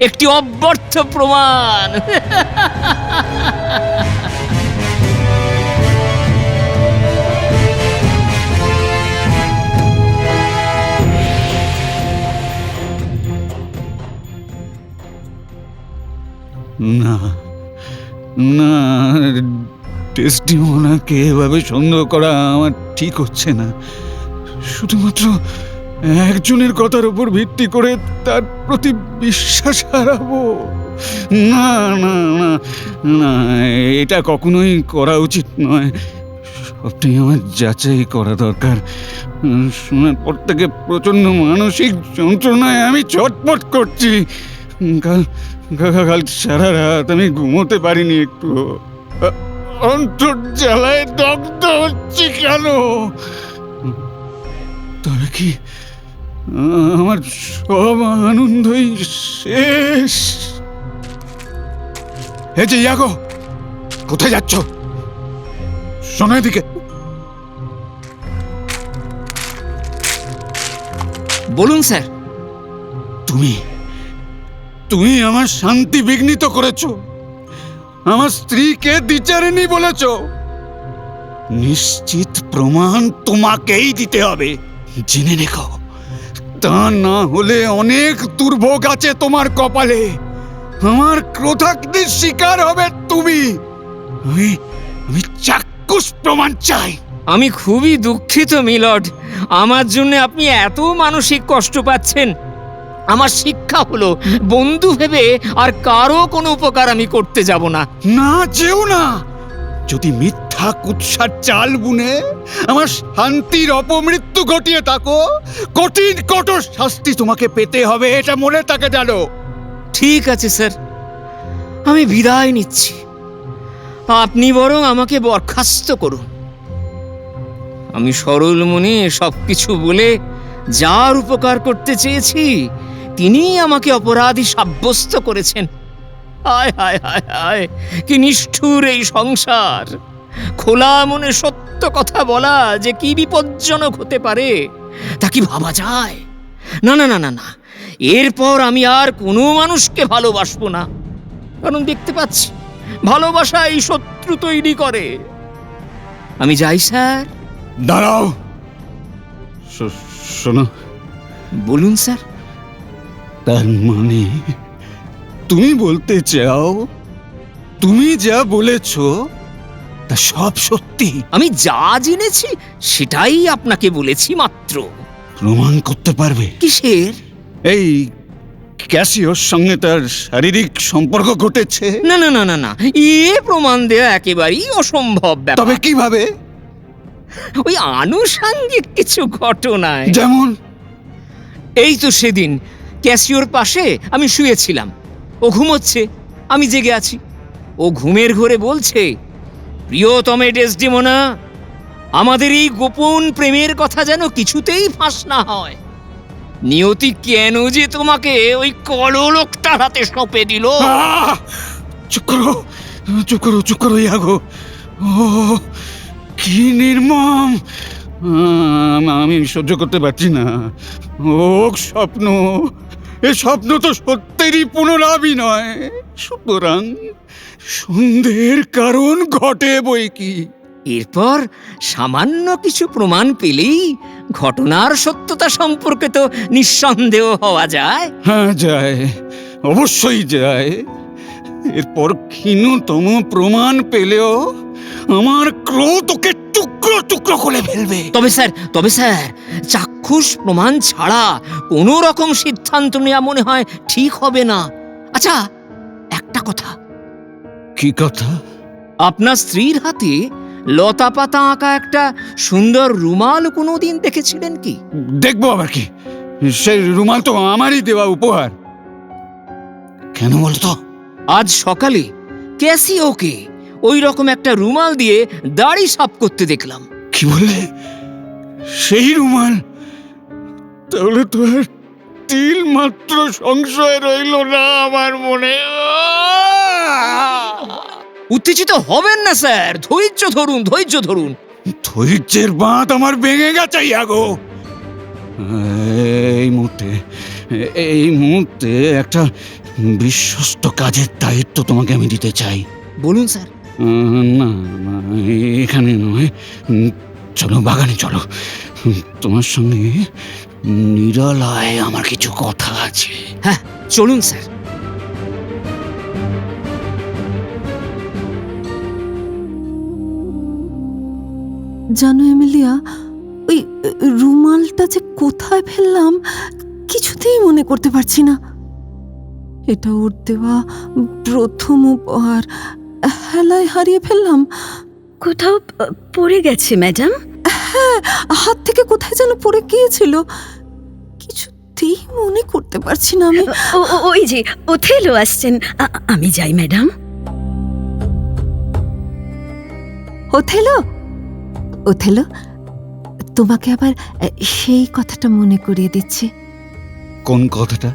একটি অব্যর্থ প্রমাণ। না না, টেস্টিমোনাকে এভাবে সন্দেহ করা আমার ঠিক হচ্ছে না। শুধুমাত্র একজনের কথার উপর ভিত্তি করে তার প্রতি বিশ্বাস হারাবো? না না না না, এটা কখনোই করা উচিত নয়। সবটাই আমার যাচাই করা দরকার। শোনার পর থেকে প্রচন্ড মানসিক যন্ত্রণায় আমি ছটফট করছি। কাল সারা রাত আমি ঘুমোতে পারিনি একটু। অন্তর জ্বালায় দগ্ধ হচ্ছে কেন? তবে কি আমার সব আনন্দই শেষ? এই যে ইয়াগো, কোথায় যাচ্ছ? শোনো এদিকে। বলুন স্যার। তুমি আমার শান্তি বিঘ্নিত করেছো, আমার স্ত্রীকে দ্বিচারিণী বলেছো। নিশ্চিত প্রমাণ তোমাকেই দিতে হবে, জেনে রেখো। তা না হলে অনেক দুর্ভোগ আছে তোমার কপালে। আমার ক্রোধাগ্নির শিকার হবে তুমি। আমি চাক্ষুষ প্রমাণ চাই। আমি খুবই দুঃখিত মিলর্ড, আমার জন্য আপনি এত মানসিক কষ্ট পাচ্ছেন। আমার শিক্ষা হলো বন্ধু ভেবে আর কারো কোনো উপকার আমি করতে যাব না। না, যেও না। যদি মিথ্যা কুৎসার চাল বুনে আমার শান্তির অপমৃত্যু ঘটিয়ে থাকো, কঠিন কঠোর শাস্তি তোমাকে পেতে হবে, এটা মনে থাকে জানো। ঠিক আছে স্যার, আমি বিদায় নিচ্ছি। আপনি বরং আমাকে বরখাস্ত করুন। আমি সরল মনে সবকিছু বলে যার উপকার করতে চেয়েছি তিনি আমাকে অপরাধী সাব্যস্ত করেছেন। হায় হায় হায় হায়, কি নিষ্ঠুর এই সংসার! খোলা মনে সত্য কথা বলা যে কি বিপজ্জনক হতে পারে তা কি ভাবা যায়? না না না না না, এরপর আমি আর কোনো মানুষকে ভালোবাসবো না, কারণ দেখতে পাচ্ছি ভালোবাসা এই শত্রু তৈরি করে। আমি যাই স্যার। দাঁড়াও, শোনো। বলুন স্যার। তার মানে তুমি বলতে চাও তুমি যা বলেছ তা সব সত্যি? আমি যা জেনেছি সেটাই আপনাকে বলেছি মাত্র। প্রমাণ করতে পারবে? কিসের? এই ক্যাসিওর সঙ্গে তার শারীরিক সম্পর্ক ঘটেছে? না না না না না, এ প্রমাণ দেওয়া একেবারেই অসম্ভব ব্যাপার। তবে কিভাবে? ওই আনুষঙ্গিক কিছু ঘটনায়। যেমন? এই তো সেদিন ক্যাসিওর পাশে আমি শুয়েছিলাম, ও ঘুমোচ্ছে, আমি জেগে আছি। ও ঘুমের ঘোরে বলছে, প্রিয়তমে ডেসডেমোনা, আমাদের এই গোপন প্রেমের কথা যেন কিছুতেই ফাঁস না হয়। নিয়তি কেন যে তোমাকে ওই কললোকটার হাতে সঁপে দিল। চুপ করো, চুপ করো, চুপ করো ইয়াগো। ও কি নির্মম! আমি সহ্য করতে পারছি না। ও স্বপ্ন, এ স্বপ্ন তো সত্যেরই পুনরাভিনয়। সুতরাং সন্দেহের কারণ ঘটে বই কি। এরপর সামান্য কিছু প্রমাণ পেলেই ঘটনার সত্যতা সম্পর্কে তো নিঃসন্দেহ হওয়া যায়। হ্যাঁ যায়, অবশ্যই যায়। এরপর ক্ষীণতম প্রমাণ পেলেও আমার ক্রোধ ওকে টুকরো টুকরো করে ফেলবে। তবে স্যার চাক্ষুষ প্রমাণ ছাড়া কোনো রকম সিদ্ধান্ত নেওয়া মনে হয় ঠিক হবে না। আচ্ছা, একটা কথা, কি কথা? আপনার স্ত্রীর হাতে লতা পাতা আঁকা একটা সুন্দর রুমাল কোনোদিন দেখেছিলেন কি? দেখবো আবার কি? সেই রুমাল তো আমারই দেওয়া উপহার। কেন বলতো? আজ সকালে ক্যাসিওকে ওই রকম একটা রুমাল দিয়ে দাড়ি সাফ করতে দেখলাম। কি বললে? সেই রুমাল? তাহলে তো আর তিল মাত্র সংশয় রইল না আমার মনে। উত্তেজিত হবেন না স্যার, ধৈর্য ধরুন, ধৈর্য ধরুন। ধৈর্যের বাঁধ আমার ভেঙে গেছে ইয়াগো। এই মুহূর্তে একটা বিশ্বস্ত কাজের দায়িত্ব তোমাকে আমি দিতে চাই। বলুন স্যার। না না, এখানে নয়, চলো বাগানে চলো। তোমার সঙ্গে নিরালায় আমার কিছু কথা আছে। হ্যাঁ, চলুন স্যার। জানো এমিলিয়া, ওই রুমালটা যে কোথায় ফেললাম কিছুতেই মনে করতে পারছি না। এটা ওর দেওয়া প্রথম উপহার, হেলায় হারিয়ে ফেললাম। কোথাও পড়ে গেছে ম্যাডাম? হ্যাঁ, হাত থেকে কোথায় যেন পড়ে গিয়েছিল, কিছুতেই মনে করতে পারছি না আমি। ওই যে ওথেলো আসছেন, আমি যাই ম্যাডাম। ওথেলো, ওথেলো, তোমাকে আবার সেই কথাটা মনে করিয়ে দিচ্ছি। কোন কথাটা?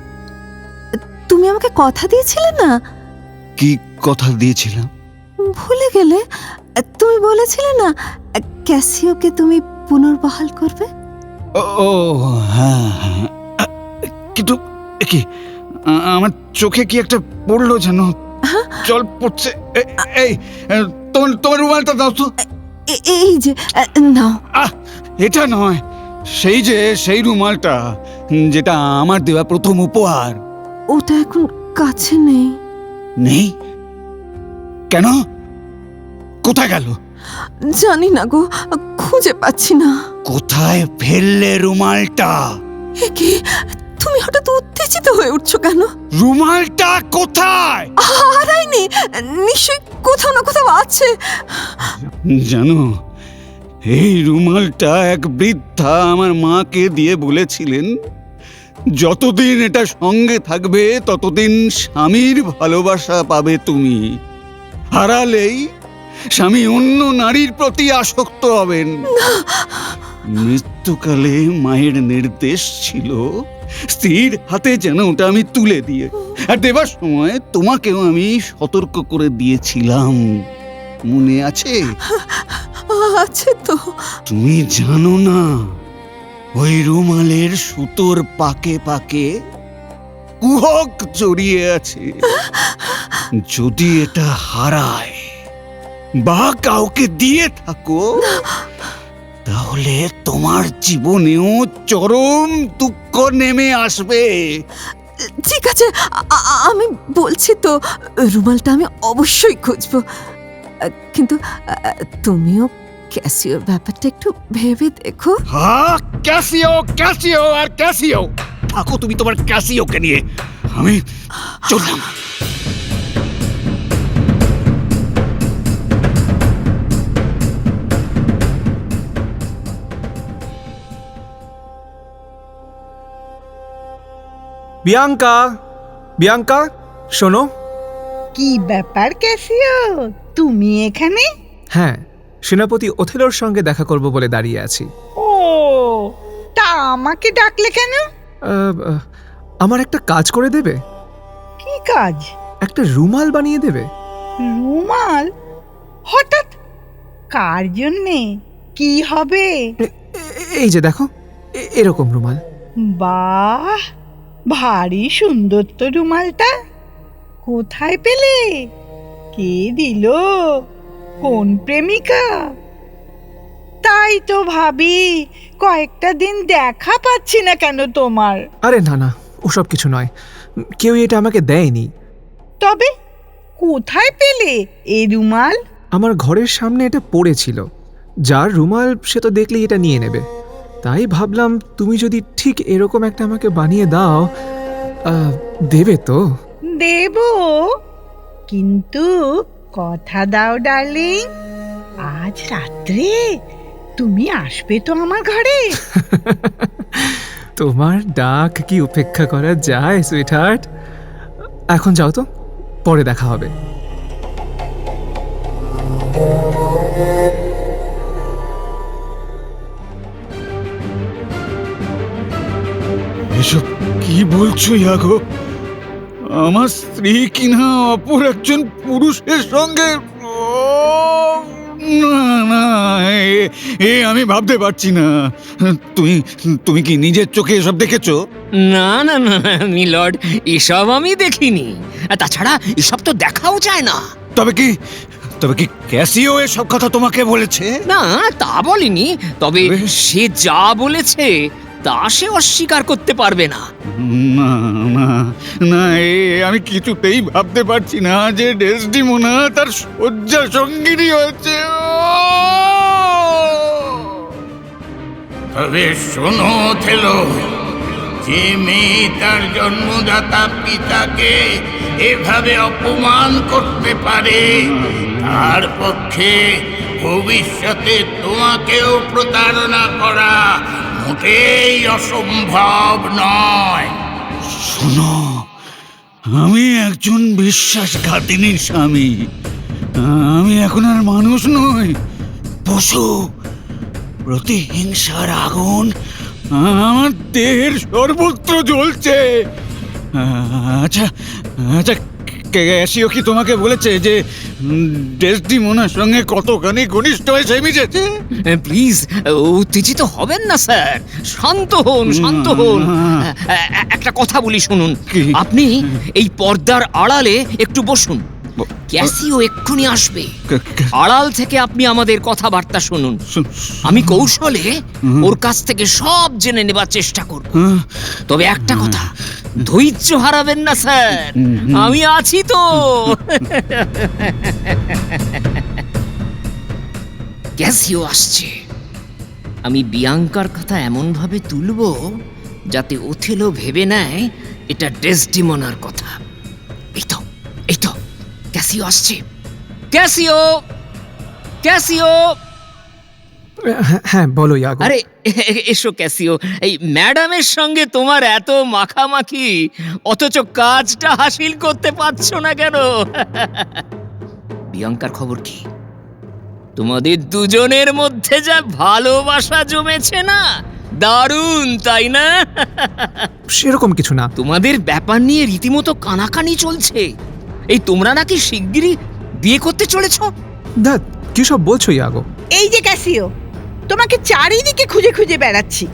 তুমি আমাকে কথা দিয়েছিলে না? কি কথা দিয়েছিলাম? ভুলে গেলে? তুমি বলেছিলে না ক্যাসিওকে তুমি পুনর্বহাল করবে। ও হ্যাঁ হ্যাঁ, কিন্তু কি আমার চোখে কি একটা পড়লো যেন, জল পড়ছে। এই তোমার রুমালটা দাও তো। এই যে নাও। এটা নয়, সেই রুমালটা যেটা আমার দেওয়া প্রথম উপহার। ওটা এখন কাছে নেই। নেই কেন? কোথায় গেল? জানি না গো, খুঁজে পাচ্ছি না। কোথায় ফেললে রুমালটা? কি তুমি হঠাৎ উত্তেজিত হয়ে উঠছো কেন? রুমালটা কোথায়? হারাইনি, নিশ্চয়ই কোথাও না কোথাও আছে। জানো, এই রুমালটা এক বৃদ্ধা আমার মাকে দিয়ে বলেছিলেন, যতদিন এটা সঙ্গে থাকবে ততদিন স্বামীর ভালোবাসা পাবে তুমি। হারালেই স্বামী অন্য নারীর প্রতি আসক্ত হবেন। মৃত্যুকালে মায়ের নির্দেশ ছিল স্ত্রীর হাতে যেন ওটা আমি তুলে দিয়ে, আর দেবার সময় তোমাকেও আমি সতর্ক করে দিয়েছিলাম, মনে আছে? আছে তো। তুমি জানো না, ওই রুমালের সুতোর পাকে পাকে কুহক জড়িয়ে আছে। যদি এটা হারায় বা কাউকে দিয়ে থাকো, তাহলে তোমার জীবনেও চরম দুঃখ নেমে আসবে। ঠিক আছে, আমি বলছি তো, রুমালটা আমি অবশ্যই খুঁজবো। কিন্তু তুমিও ক্যাসিওর ব্যাপারটা একটু ভেবে দেখো। হ্যাঁ, ক্যাসিও ক্যাসিও আর ক্যাসিও, থাকো তুমি তোমার ক্যাসিওকে নিয়ে, আমি চললাম। বিয়াঙ্কা, বিয়াঙ্কা, শোনো। কি ব্যাপার ক্যাসিও, তুমি এখানে? হ্যাঁ, সেনাপতি ওথেলোর সঙ্গে দেখা করব বলে দাঁড়িয়ে আছি। ও, তা আমাকে ডাকলে কেন? আমার একটা কাজ করে দেবে? কি কাজ? একটা রুমাল বানিয়ে দেবে। রুমাল? হঠাৎ কার জন্যে? কি হবে? এই যে দেখো, এরকম রুমাল। বাহ, ভারী সুন্দর তো রুমালটা। কোথায় পেলে? কে দিল? কোন প্রেমিকা? তাই তো ভাবি, কয়েকটা দিন দেখা পাচ্ছি না কেন তোমার। আরে না না, ওসব কিছু নয়, কেউ এটা আমাকে দেয়নি। তবে কোথায় পেলে এই রুমাল? আমার ঘরের সামনে এটা পড়েছিল। যার রুমাল সে তো দেখলেই এটা নিয়ে নেবে। তাই ভাবলাম তুমি যদি ঠিক এরকম একটা আমাকে বানিয়ে দাও, দেবে তো? দেব, কিন্তু কথা দাও ডার্লিং, আজ রাত্রে তুমি আসবে তো আমার ঘরে? তোমার ডাক কি উপেক্ষা করা যায় সুইটহার্ট? এখন যাও তো, পরে দেখা হবে। এসব কি বলছো ইয়াগো? আমার স্ত্রী কিনা অপর একজন পুরুষের সঙ্গে? না না, আমি ভাবতে পারছি না। তুমি তুমি কি নিজের চোখে এসব দেখেছো? না না না মিলর্ড, এসব আমি দেখিনি। তাছাড়া এসব তো দেখাও যায় না। তবে কি ক্যাসিও এসব কথা তোমাকে বলেছে? না, তা বলিনি। তবে সে যা বলেছে তা সে অস্বীকার করতে পারবে না। না না না, আমি কিছুতেই ভাবতে পারছি না যে ডেসডিমোনা তার শয্যা সঙ্গিনী হয়েছে। তবে শোনো ওথেলো, যে মেয়ে তার জন্মদাতা পিতাকে এভাবে অপমান করতে পারে, তার পক্ষে ভবিষ্যতে তোমাকেও প্রতারণা করা মোটেই অসম্ভব নয়। শোনো, আমি একজন বিশ্বাসঘাতিনীর স্বামী। আমি এখন আর মানুষ নই, পশু। প্রতিহিংসার আগুন আমার দেহের সর্বত্র জ্বলছে। আচ্ছা আচ্ছা, ক্যাসিও কি তোমাকে বলেছে যে ডেসডিমোনার সঙ্গে কতখানি ঘনিষ্ঠ হয়ে সে মিশেছে? প্লিজ উত্তেজিত হবেন না স্যার, শান্ত হন, শান্ত হন। একটা কথা বলি শুনুন। আপনি এই পর্দার আড়ালে একটু বসুন, ক্যাসিও এক্ষুনি আসবে। আড়াল থেকে আপনি আমাদের কথাবার্তা শুনুন। আমি কৌশলে ওর কাছ থেকে সব জেনে নেবার চেষ্টা করব। তবে একটা কথা, ধৈর্য হারাবেন না স্যার, আমি আছি তো। ক্যাসিও আসছে। আমি বিয়াঙ্কার কথা এমন ভাবে তুলব যাতে ওথেলো ভেবে নেয় এটা ডেসডিমোনার কথা। এই তো ক্যাসিও আসছে। Casio, Casio! হ্যাঁ বলো ইয়াগো। আরে এসো ক্যাসিও, এই ম্যাডামের সঙ্গে তোমার এত মাখামাখি, অথচ কাজটা হাসিল করতে পারছো না কেন? বিয়াঙ্কার খবর কি? তোমাদের দুজনের মধ্যে যা ভালোবাসা জমেছে না, দারুণ তাই না? সেরকম কিছু না। তোমাদের ব্যাপার নিয়ে রীতিমতো কানাকানি চলছে। এই তোমরা নাকি শিগগিরই বিয়ে করতে চলেছ? দাদ, কি সব বলছো ইয়াগো? এই যে ক্যাসিও, তোমাকে চারিদিকে খুঁজে খুঁজে বেড়াচ্ছি।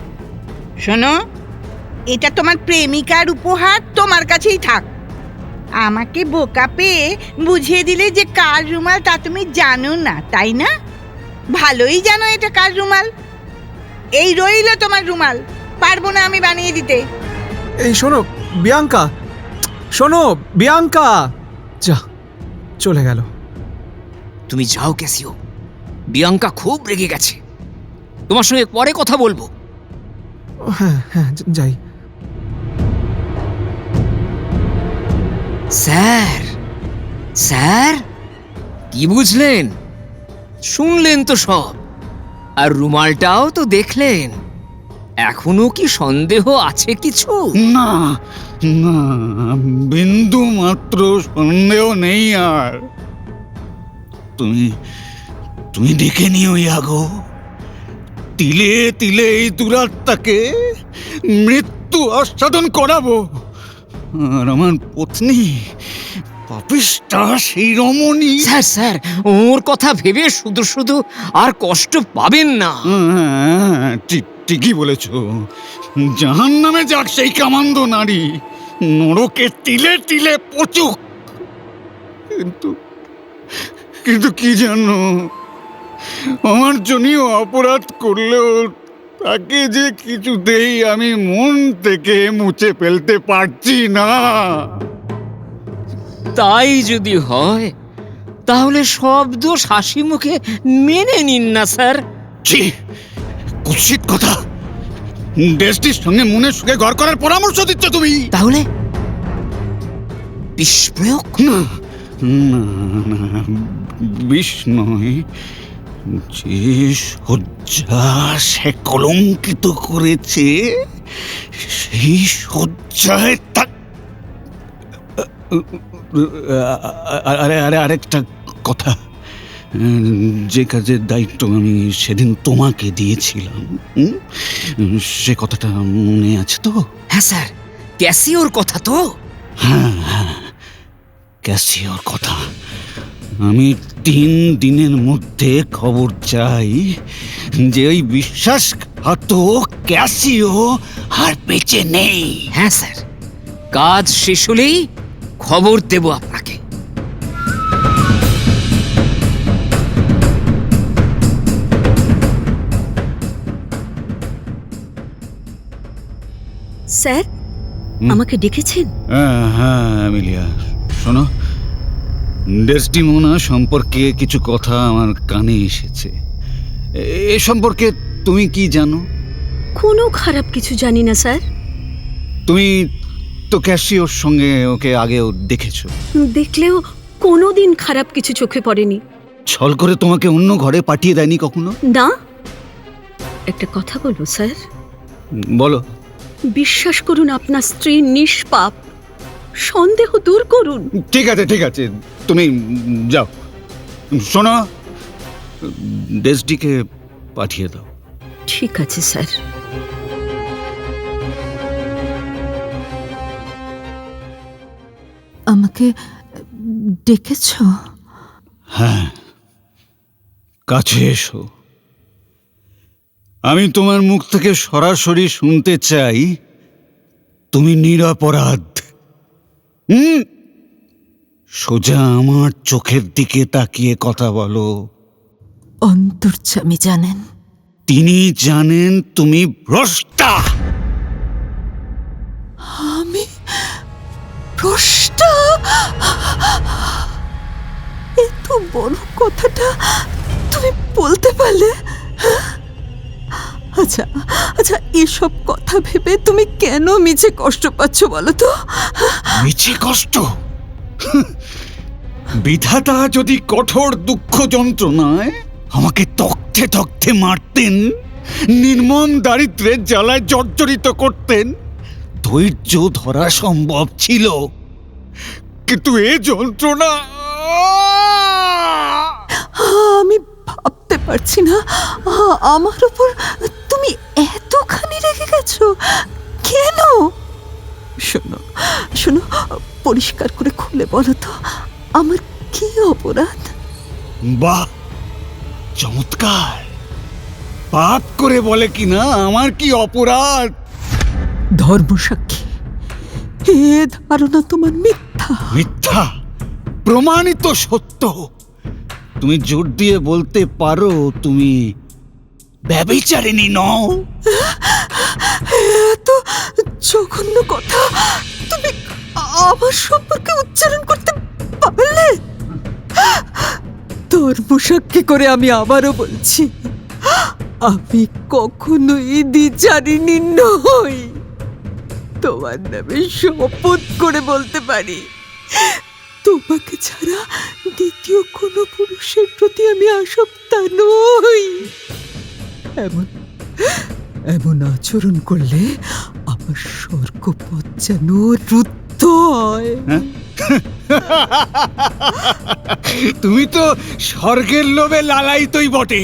শোনো, এটা তোমার প্রেমিকার উপহার, তোমার কাছেই থাক। আমাকে বোকা পেয়ে বুঝিয়ে দিলে যে কার রুমাল তা তুমি জানো না, তাই না? ভালোই জানো এটা কার রুমাল। এই রইল তোমার রুমাল, পারবো না আমি বানিয়ে দিতে। এই শোনো বিয়াঙ্কা, শোনো বিয়াঙ্কা! যা, চলে গেল। তুমি যাও ক্যাসিও, বিয়াঙ্কা খুব রেগে গেছে। তোমার সঙ্গে পরে কথা বলবো। হ্যাঁ হ্যাঁ, যাই। স্যার, স্যার, কি বুঝলেন? শুনলেন তো সব, আর রুমালটাও তো দেখলেন। এখনো কি সন্দেহ আছে কিছু? না না, বিন্দু মাত্র সন্দেহ নেই আর। তুমি তুমি ডেকে নিও ইয়াগো, তিলে তিলে এই দুরাত্মাকে মৃত্যু আস্বাদন করাবো। আর আমার পত্নী পাপিষ্ঠা সেই রমণী। স্যার স্যার, ওর কথা ভেবে শুধু শুধু আর কষ্ট পাবেন না। হ্যাঁ, ঠিকই বলেছ। জাহান নামে যাক সেই কামান্দ নারী, নরকে তিলে তিলে পচুক। কিন্তু কিন্তু কি জানো, আমার জন্যও অপরাধ করলেও তাকে যে কিছুতেই আমি মন থেকে মুছে ফেলতে পারছি না। তাই যদি হয় তাহলে সব দোষ হাসি মুখে মেনে নিন না স্যার। ছি, কুৎসিত কথা। দেশটির সঙ্গে মনের সুখে ঘর করার পরামর্শ দিচ্ছ তুমি? তাহলে বিষ প্রয়োগ? না না না, বিষ নয়। যে শয্যা সে কলঙ্কিত করেছে, সেই শয্যায় আরেকটা কথা, যে কাজের দায়িত্ব আমি সেদিন তোমাকে দিয়েছিলাম, সে কথাটা মনে আছে তো? হ্যাঁ স্যার, ক্যাসিওর কথা তো? হ্যাঁ হ্যাঁ, ক্যাসিওর কথা। আমি 3 দিনের মধ্যে খবর চাই যে ওই বিশ্বাসঘাতক ক্যাসিও আর বেঁচে নেই। হ্যাঁ স্যার, কাজ শেষ হলেই খবর দেব আপনাকে। স্যার, আমাকে ডেকেছেন? হ্যাঁ হ্যাঁ অ্যামিলিয়া, শোনো, ডেসটিমোনা সম্পর্কে কিছু কথা আমার কানে এসেছে। এ সম্পর্কে তুমি কি জানো? কোনো খারাপ কিছু জানি না স্যার। তুমি তো ক্যাসিওর সঙ্গে ওকে আগেও দেখেছো। দেখলেও কোনোদিন খারাপ কিছু চোখে পড়েনি। ছল করে তোমাকে অন্য ঘরে পাঠিয়ে দেয়নি কখনো? না। একটা কথা বলবো স্যার? বলো। বিশ্বাস করুন, আপনার স্ত্রী নিষ্পাপ। সন্দেহ দূর করুন। ঠিক আছে ঠিক আছে, তুমি যাও। শোনো, ডেসডিকে পাঠিয়ে দাও। ঠিক আছে স্যার। আমাকে ডেকেছ? হ্যাঁ, কাছে এসো। আমি তোমার মুখ থেকে সরাসরি শুনতে চাই তুমি নিরপরাধ। সোজা আমার চোখের দিকে তাকিয়ে কথা বলো। অন্তর্যামী জানেন? তিনি জানেন তুমি ভ্রষ্টা। আমি ভ্রষ্টা? এত বড় কথাটা তুমি বলতে পারলে? আচ্ছা আচ্ছা, এসব কথা ভেবে তুমি কেন মিছে কষ্ট পাচ্ছ বলো তো? মিছে কষ্ট? বিধাতা যদি কঠোর দুঃখ যন্ত্রণায় আমাকে তক্তে তক্তে মারতেন, নির্মম দারিদ্র্যের জ্বালায় জর্জরিত করতেন, ধৈর্য ধরা সম্ভব ছিল। কিন্তু এ যন্ত্রণা আমি ভাবতে পারছি না আমার উপর তুমি এতখানি রেগে গেছো কেন? শোনো শোনো, পরিষ্কার করে খুলে বলো তো, আমার কি অপরাধ? বাহ, চমৎকার! পাপ করে বলে কিনা আমার কি অপরাধ? ধর্মসাক্ষী, এ ধারণা তোমার মিথ্যা। মিথ্যা প্রমাণিত সত্য। তুমি জোর দিয়ে বলতে পারো তুমি ব্যভিচারিণী নও? এত জঘন্য কথা তুমি আমার সম্পর্কে উচ্চারণ করতে পারলে? ধর্মসাক্ষী করে আমি আবারও বলছি, আমি কখনোই দ্বিচারিণী নই। তোমার নামে শপথ করে বলতে পারি, তোমাকে ছাড়া দ্বিতীয় কোনো পুরুষের প্রতি আমি আসক্ত নই। এমন এমন আচরণ করলে আমার স্বর্গপথ যেন রুদ্ধ হয়। তুমি তো স্বর্গের লোভে লালাইতই বটে।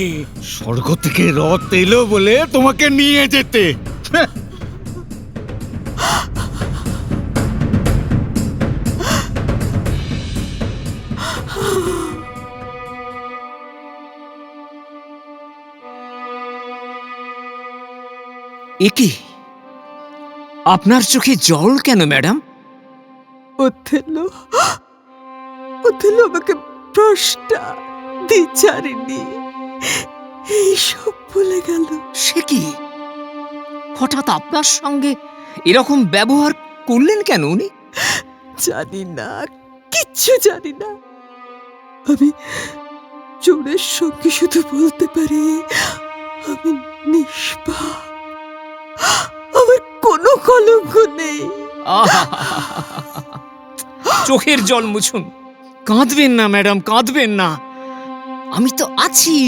স্বর্গ থেকে রথ এলো বলে তোমাকে নিয়ে যেতে। একি আপনার চোখে জল কেন ম্যাডাম? ওথেলো ওথেলো আমাকে ভ্রষ্টা দ্বিচারিণী এইসব বলে গেল। সে কি, হঠাৎ আপনার সঙ্গে এরকম ব্যবহার করলেন কেন উনি? জানি না, কিচ্ছু জানি না। আমি চোরের সঙ্গে শুধু বলতে পারি আমি নিষ্পাপ, আমার কোনো কলঙ্ক নেই। চোখের জল মুছুন, কাঁদবেন না ম্যাডাম, কাঁদবেন না, আমি তো আছি।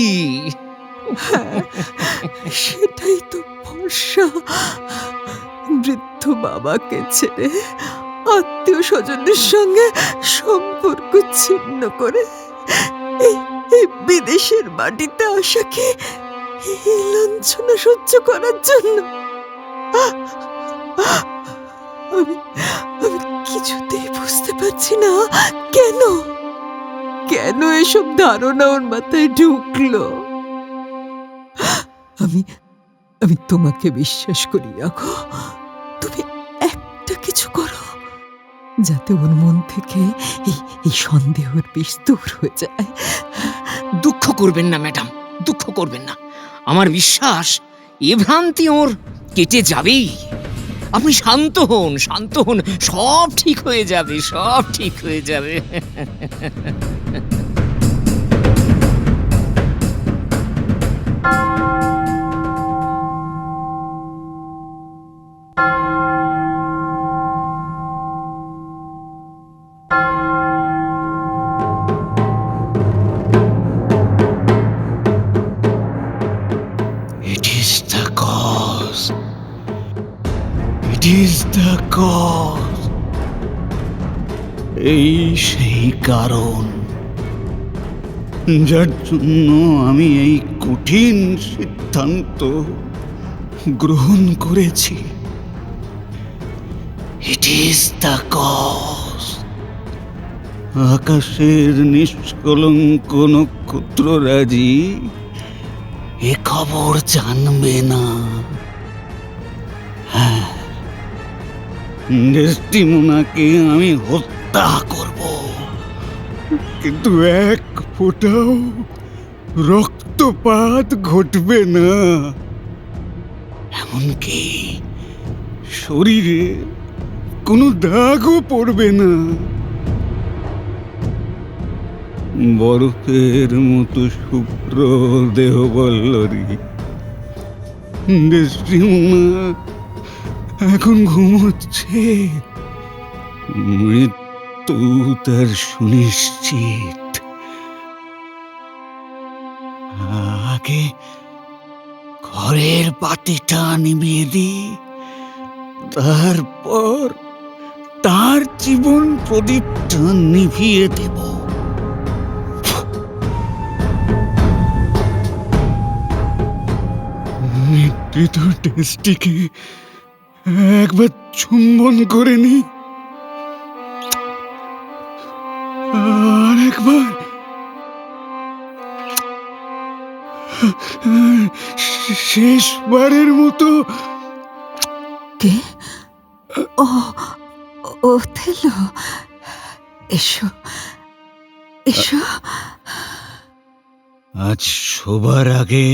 সেটাই তো ভরসা। বৃদ্ধ বাবাকে ছেড়ে আত্মীয় স্বজনের সঙ্গে সম্পর্ক ছিন্ন করে এই বিদেশের মাটিতে আসা কি এই লাঞ্ছনা সহ্য করার জন্য? আমি আমি কিছুতেই বুঝতে পারছি না কেন কেন এসব ধারণা ওর মাথায় ঢুকলো। আমি আমি তোমাকে বিশ্বাস করি রাখো, তুমি একটা কিছু করো যাতে ওর মন থেকে এই সন্দেহের বিষ দূর হয়ে যায়। দুঃখ করবেন না ম্যাডাম, দুঃখ করবেন না, আমার বিশ্বাস এ ভ্রান্তি ওর কেটে যাবেই। আপনি শান্ত হন, শান্ত হন, সব ঠিক হয়ে যাবে, সব ঠিক হয়ে যাবে। It is the cause. It is the cause. এই সেই কারণ যার জন্য আমি এই কঠিন সিদ্ধান্ত গ্রহণ করেছি। It is the cause. আকাশের নিষ্কলঙ্ক নক্ষত্ররাজি এ খবর জানবে না। হ্যাঁ, ডেসটিমোনাকে আমি হত্যা করব, কিন্তু এক ফোঁটাও রক্তপাত ঘটবে না। এমনকি শরীরে কোনো দাগও পড়বে না। বরফের মতো শুভ্র দেহবল্লরী ডেসটিমোনা এখন ঘুমোচ্ছে। মৃত্যু তার সুনিশ্চিত। আগে ঘরের বাতিটা নিভিয়ে দিই, তারপর তার জীবন প্রদীপটা নিভিয়ে দেব। নিদ্রিত টেস্টিকে একবার চুম্বন করে নি, আর একবার শেষবারের মতো। কে? ও ওথেলো, এসো এসো। আজ শোবার আগে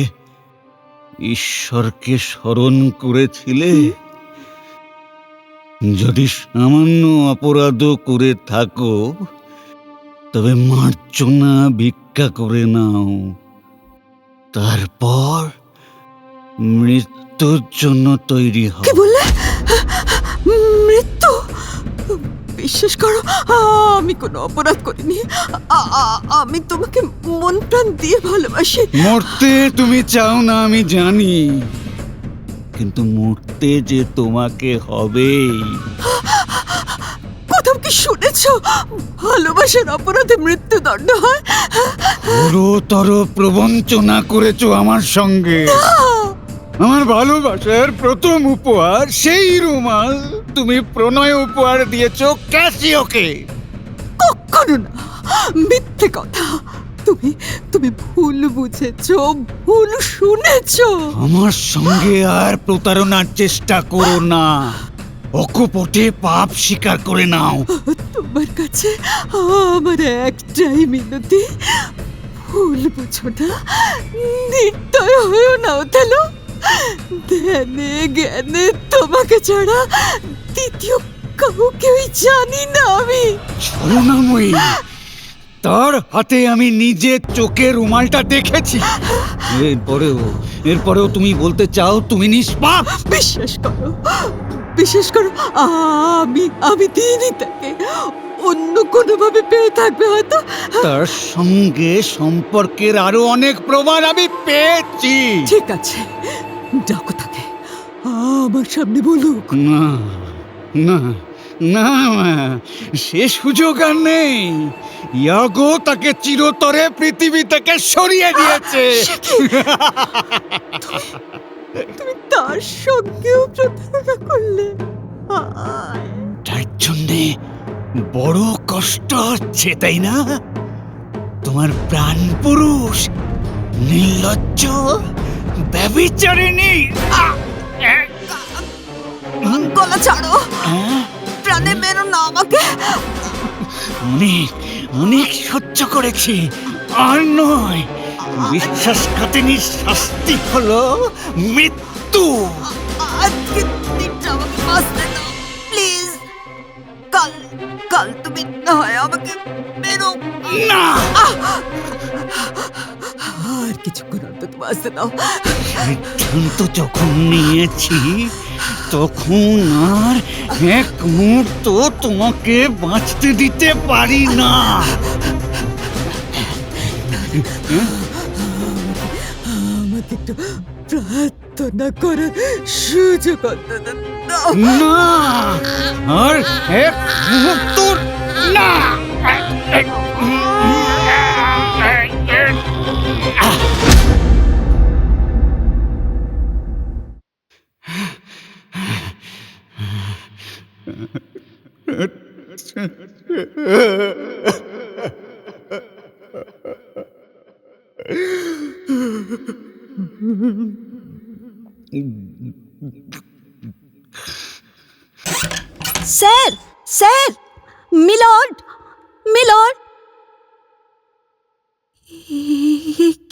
ঈশ্বরকে স্মরণ করেছিলে? যদি সামান্য অপরাধও করে থাকো তবে মার্জনা ভিক্ষা করে নাও, তারপর মৃত্যুর জন্য তৈরি হও। কি বললে? মৃত্যু? বিশ্বাস করো, আমি কোনো অপরাধ করিনি। আমি তোমাকে মন প্রাণ দিয়ে ভালোবাসি। মরতে তুমি চাও না আমি জানি, কিন্তু মরতে যে তোমাকে হবেই। কোথাও কি শুনেছ ভালোবাসার অপরাধে মৃত্যুদণ্ড হয়? গুরুতর প্রবঞ্চনা করেছো আমার সঙ্গে। আমার ভালোবাসার প্রথম উপহার সেই রুমাল তুমি প্রণয় উপহার দিয়েছো ক্যাসিওকে। কখনো না, মিথ্যে কথা। তুমি তুমি ভুল বুঝেছো, ভুল শুনেছো। আমার সঙ্গে আর প্রতারণার চেষ্টা করো না। অকপটে পাপ স্বীকার করে নাও। তোমার কাছে আমার একটাই মিনতি, ভুল বুঝো না, নির্দয় হয়েও না ওথেলো। ধ্যানে জ্ঞানে তোমাকে ছাড়া দ্বিতীয় কাউকেই জানি না আমি। ছলনাময়ী, তার হাতে আমি নিজের চোখে রুমালটা দেখেছি। এরপরেও তুমি বলতে চাও তুমি নিষ্পাপ? বিশ্বাস করো, বিশ্বাস করো, আমি দিইনি তাকে। অন্য কোনোভাবে পেয়ে থাকবে হয়তো। তার সঙ্গে সম্পর্কের আরো অনেক প্রমাণ আমি পেয়েছি। ঠিক আছে, ডাকো তাকে, আমার সামনে বলুক। না না না, সে সুযোগ আর নেই। ইয়াগো তাকে চিরতরে পৃথিবী থেকে সরিয়ে দিয়েছে। তুমি তার সঙ্গেও প্রতারণা করলে। হায়। তার জন্যে বড় কষ্ট হচ্ছে, তাই না? তোমার প্রাণ পুরুষ, নির্লজ্জ, ব্যভিচারিণী। গলা ছাড়ো, প্রাণে মেরো না আমাকে। অনেক অনেক সহ্য করেছি, আর নয়। বিশ্বাসঘাতিনীর শাস্তি হলো মৃত্যু। আজকে দিনটা আমাকে বাঁচতে দাও প্লিজ। কাল কাল তুমি না হয় আমাকে মেরো না, আর কিছুক্ষণ অন্তত বাঁচতে দাও। সিদ্ধান্ত যখন নিয়েছি তখন আর এক মুহূর্ত তোমাকে বাঁচতে দিতে পারি না। আমাকে একটু প্রার্থনা করার সুযোগ অন্তত দাও। না, আর এক মুহূর্ত না। Sir, sir, milord, milord.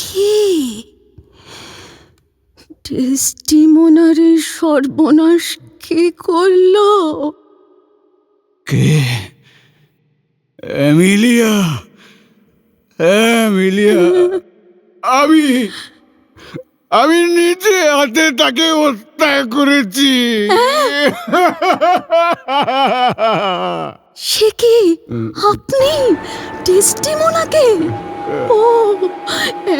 কি ডেস্টিমোনারের সর্বনাশ কে করলো? কে? এমিলিয়া, এমিলিয়া, আমি নিজে হাতে তাকে হত্যা করেছি। সে কি আপনি ডেস্টিমোনাকে? ও,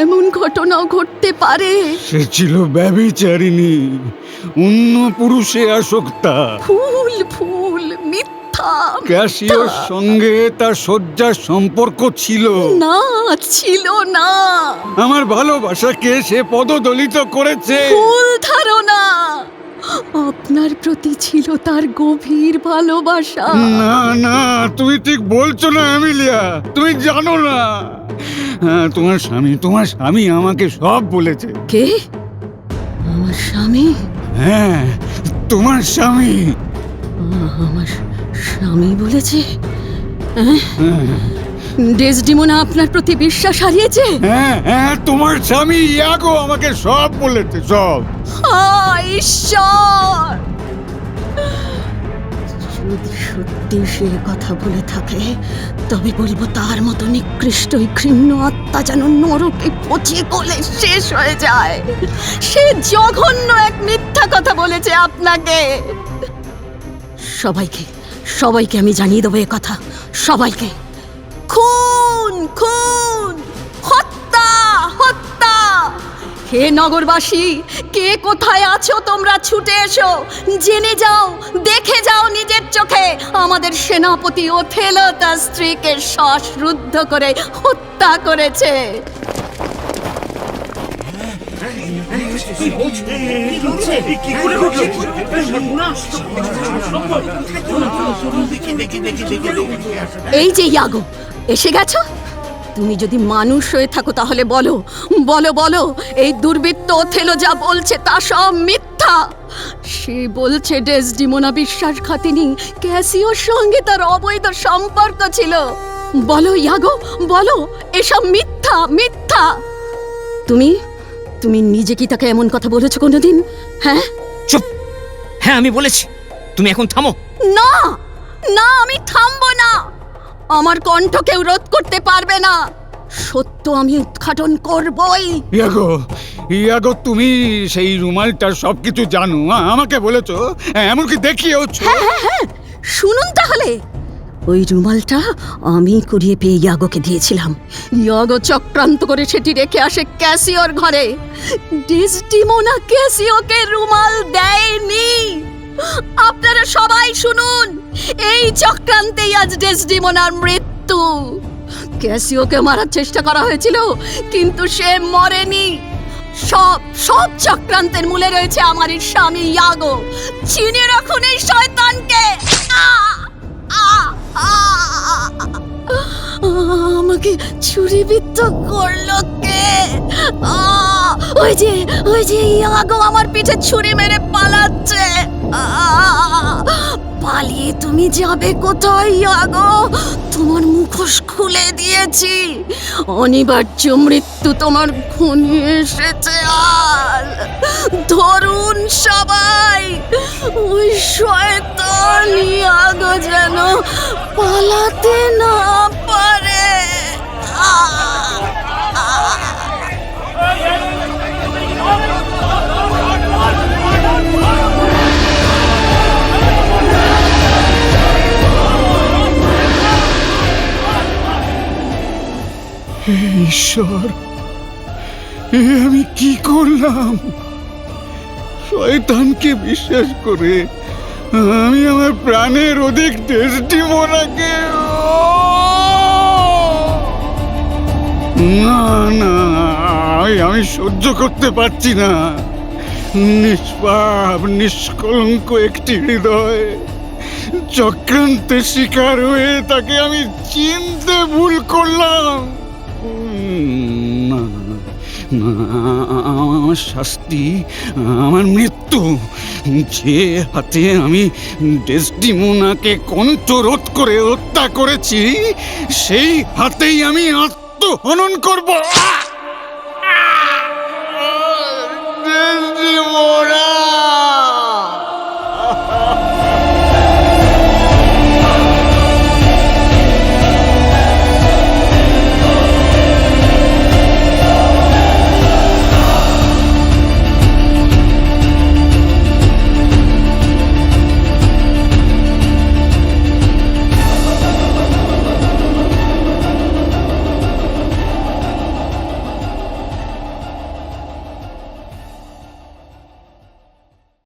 এমন ঘটনাও ঘটতে পারে। সে ছিল ব্যভিচারিণী, অন্য পুরুষে আসক্তা। ফুল ফুল মিথ্যা। ক্যাসিওর সঙ্গে তার শয্যার সম্পর্ক ছিল না, ছিল না। আমার ভালোবাসাকে সে পদদলিত করেছে। ভুল ধারণা। আপনার প্রতি ছিল তার গভীর ভালোবাসা। না না, তুমি ঠিক বলছো না এমিলিয়া, তুমি জানো না। হ্যাঁ, তোমার স্বামী আমাকে সব বলেছে। কে? আমার স্বামী? হ্যাঁ, তোমার স্বামী। আমার স্বামী বলেছে? ডেসডিমোনা আপনার প্রতি বিশ্বাস হারিয়েছে? হ্যাঁ হ্যাঁ, তোমার স্বামী ইয়াগো আমাকে সব বলেছে, সব। হায় ঈশ্বর! যদি সত্যি সে কথা বলে থাকে তবে বলবো তার মতো নিকৃষ্ট ঘৃণ্য আত্মা যেন নরকে পচিয়ে গলে শেষ হয়ে যায়। সে জঘন্য এক মিথ্যা কথা বলেছে আপনাকে। সবাইকে আমি জানিয়ে দেবো এ কথা, সবাইকে। খুন খুন, হত্যা হত্যা, হে নগরবাসী, কে কোথায় আছো তোমরা ছুটে এসো, জেনে যাও, দেখে যাও নিজের চোখে আমাদের সেনাপতি ওথেলো তার স্ত্রীকে শ্বাসরুদ্ধ করে হত্যা করেছে। এই যে ইয়াগো, এসে গেছো? তুমি যদি মানুষ হয়ে থাকো তাহলে বলো বলো বলো, এই দুর্বৃত্ত ওথেলো যা বলছে তা সব মিথ্যা। সে বলছে ডেসডিমোনা বিশ্বাসঘাতিনী, ক্যাসিওর সঙ্গে তার অবৈধ সম্পর্ক ছিল। বলো ইয়াগো, বলো, এসব মিথ্যা মিথ্যা। তুমি তুমি নিজে কি তাকে এমন কথা বলেছো কোনোদিন? হ্যাঁ চুপ! হ্যাঁ, আমি বলেছি। তুমি এখন থামো। না না, আমি থামবো না। আমার কণ্ঠ কেউ রোধ করতে পারবে না। সত্য আমি উদ্ঘাটন করবই। ইয়াগো, তুমি সেই রুমালটার সবকিছু জানো, আমাকে বলেছো, এমনকি দেখিয়েওছো। হ্যাঁ, শুনুন তাহলে। ওই রুমালটা আমি কুড়িয়ে পেয়ে ইয়াগোকে দিয়েছিলাম। ইয়াগো চক্রান্ত করে সেটি রেখে আসে ক্যাসিওর ঘরে। ডেসডিমোনা ক্যাসিওকে রুমাল দেয়নি। আপনারা সবাই শুনুন, এই চক্রান্তেই আজ ডেসডিমোনার মৃত্যু। ক্যাসিওকে মারার চেষ্টা করা হয়েছিল, কিন্তু সে মরেনি। সব চক্রান্তের মূলে রয়েছে আমারই স্বামী ইয়াগো। চিনে রাখুন এই শয়তানকে। আমাকে ছুরিবিদ্ধ করলো কে? ওই যে ইয়াগো আমার পিঠে ছুরি মেরে পালাচ্ছে। পালিয়ে তুমি যাবে কোথায় ইয়াগো? তোমার মুখোশ খুলে দিয়েছি। অনিবার্য মৃত্যু তোমার ঘনিয়ে এসেছে। আর ধরুন সবাই, ওই শয়তান ইয়াগো যেন পালাতে না পারে। ঈশ্বর, এ আমি কি করলাম? শয়তানকে বিশ্বাস করে আমি আমার প্রাণের অধিক ডেসডিমোনাকে না না, আমি সহ্য করতে পারছি না। নিষ্পাপ নিষ্কলঙ্ক একটি হৃদয় চক্রান্তের শিকার হয়ে তাকে আমি চিনতে ভুল করলাম। না, আমার শাস্তি, আমার মৃত্যু। যে হাতে আমি ডেসডিমোনাকে কণ্ঠরোধ করে হত্যা করেছি, সেই হাতেই আমি আত্মহনন করব। ডেসডিমোনা!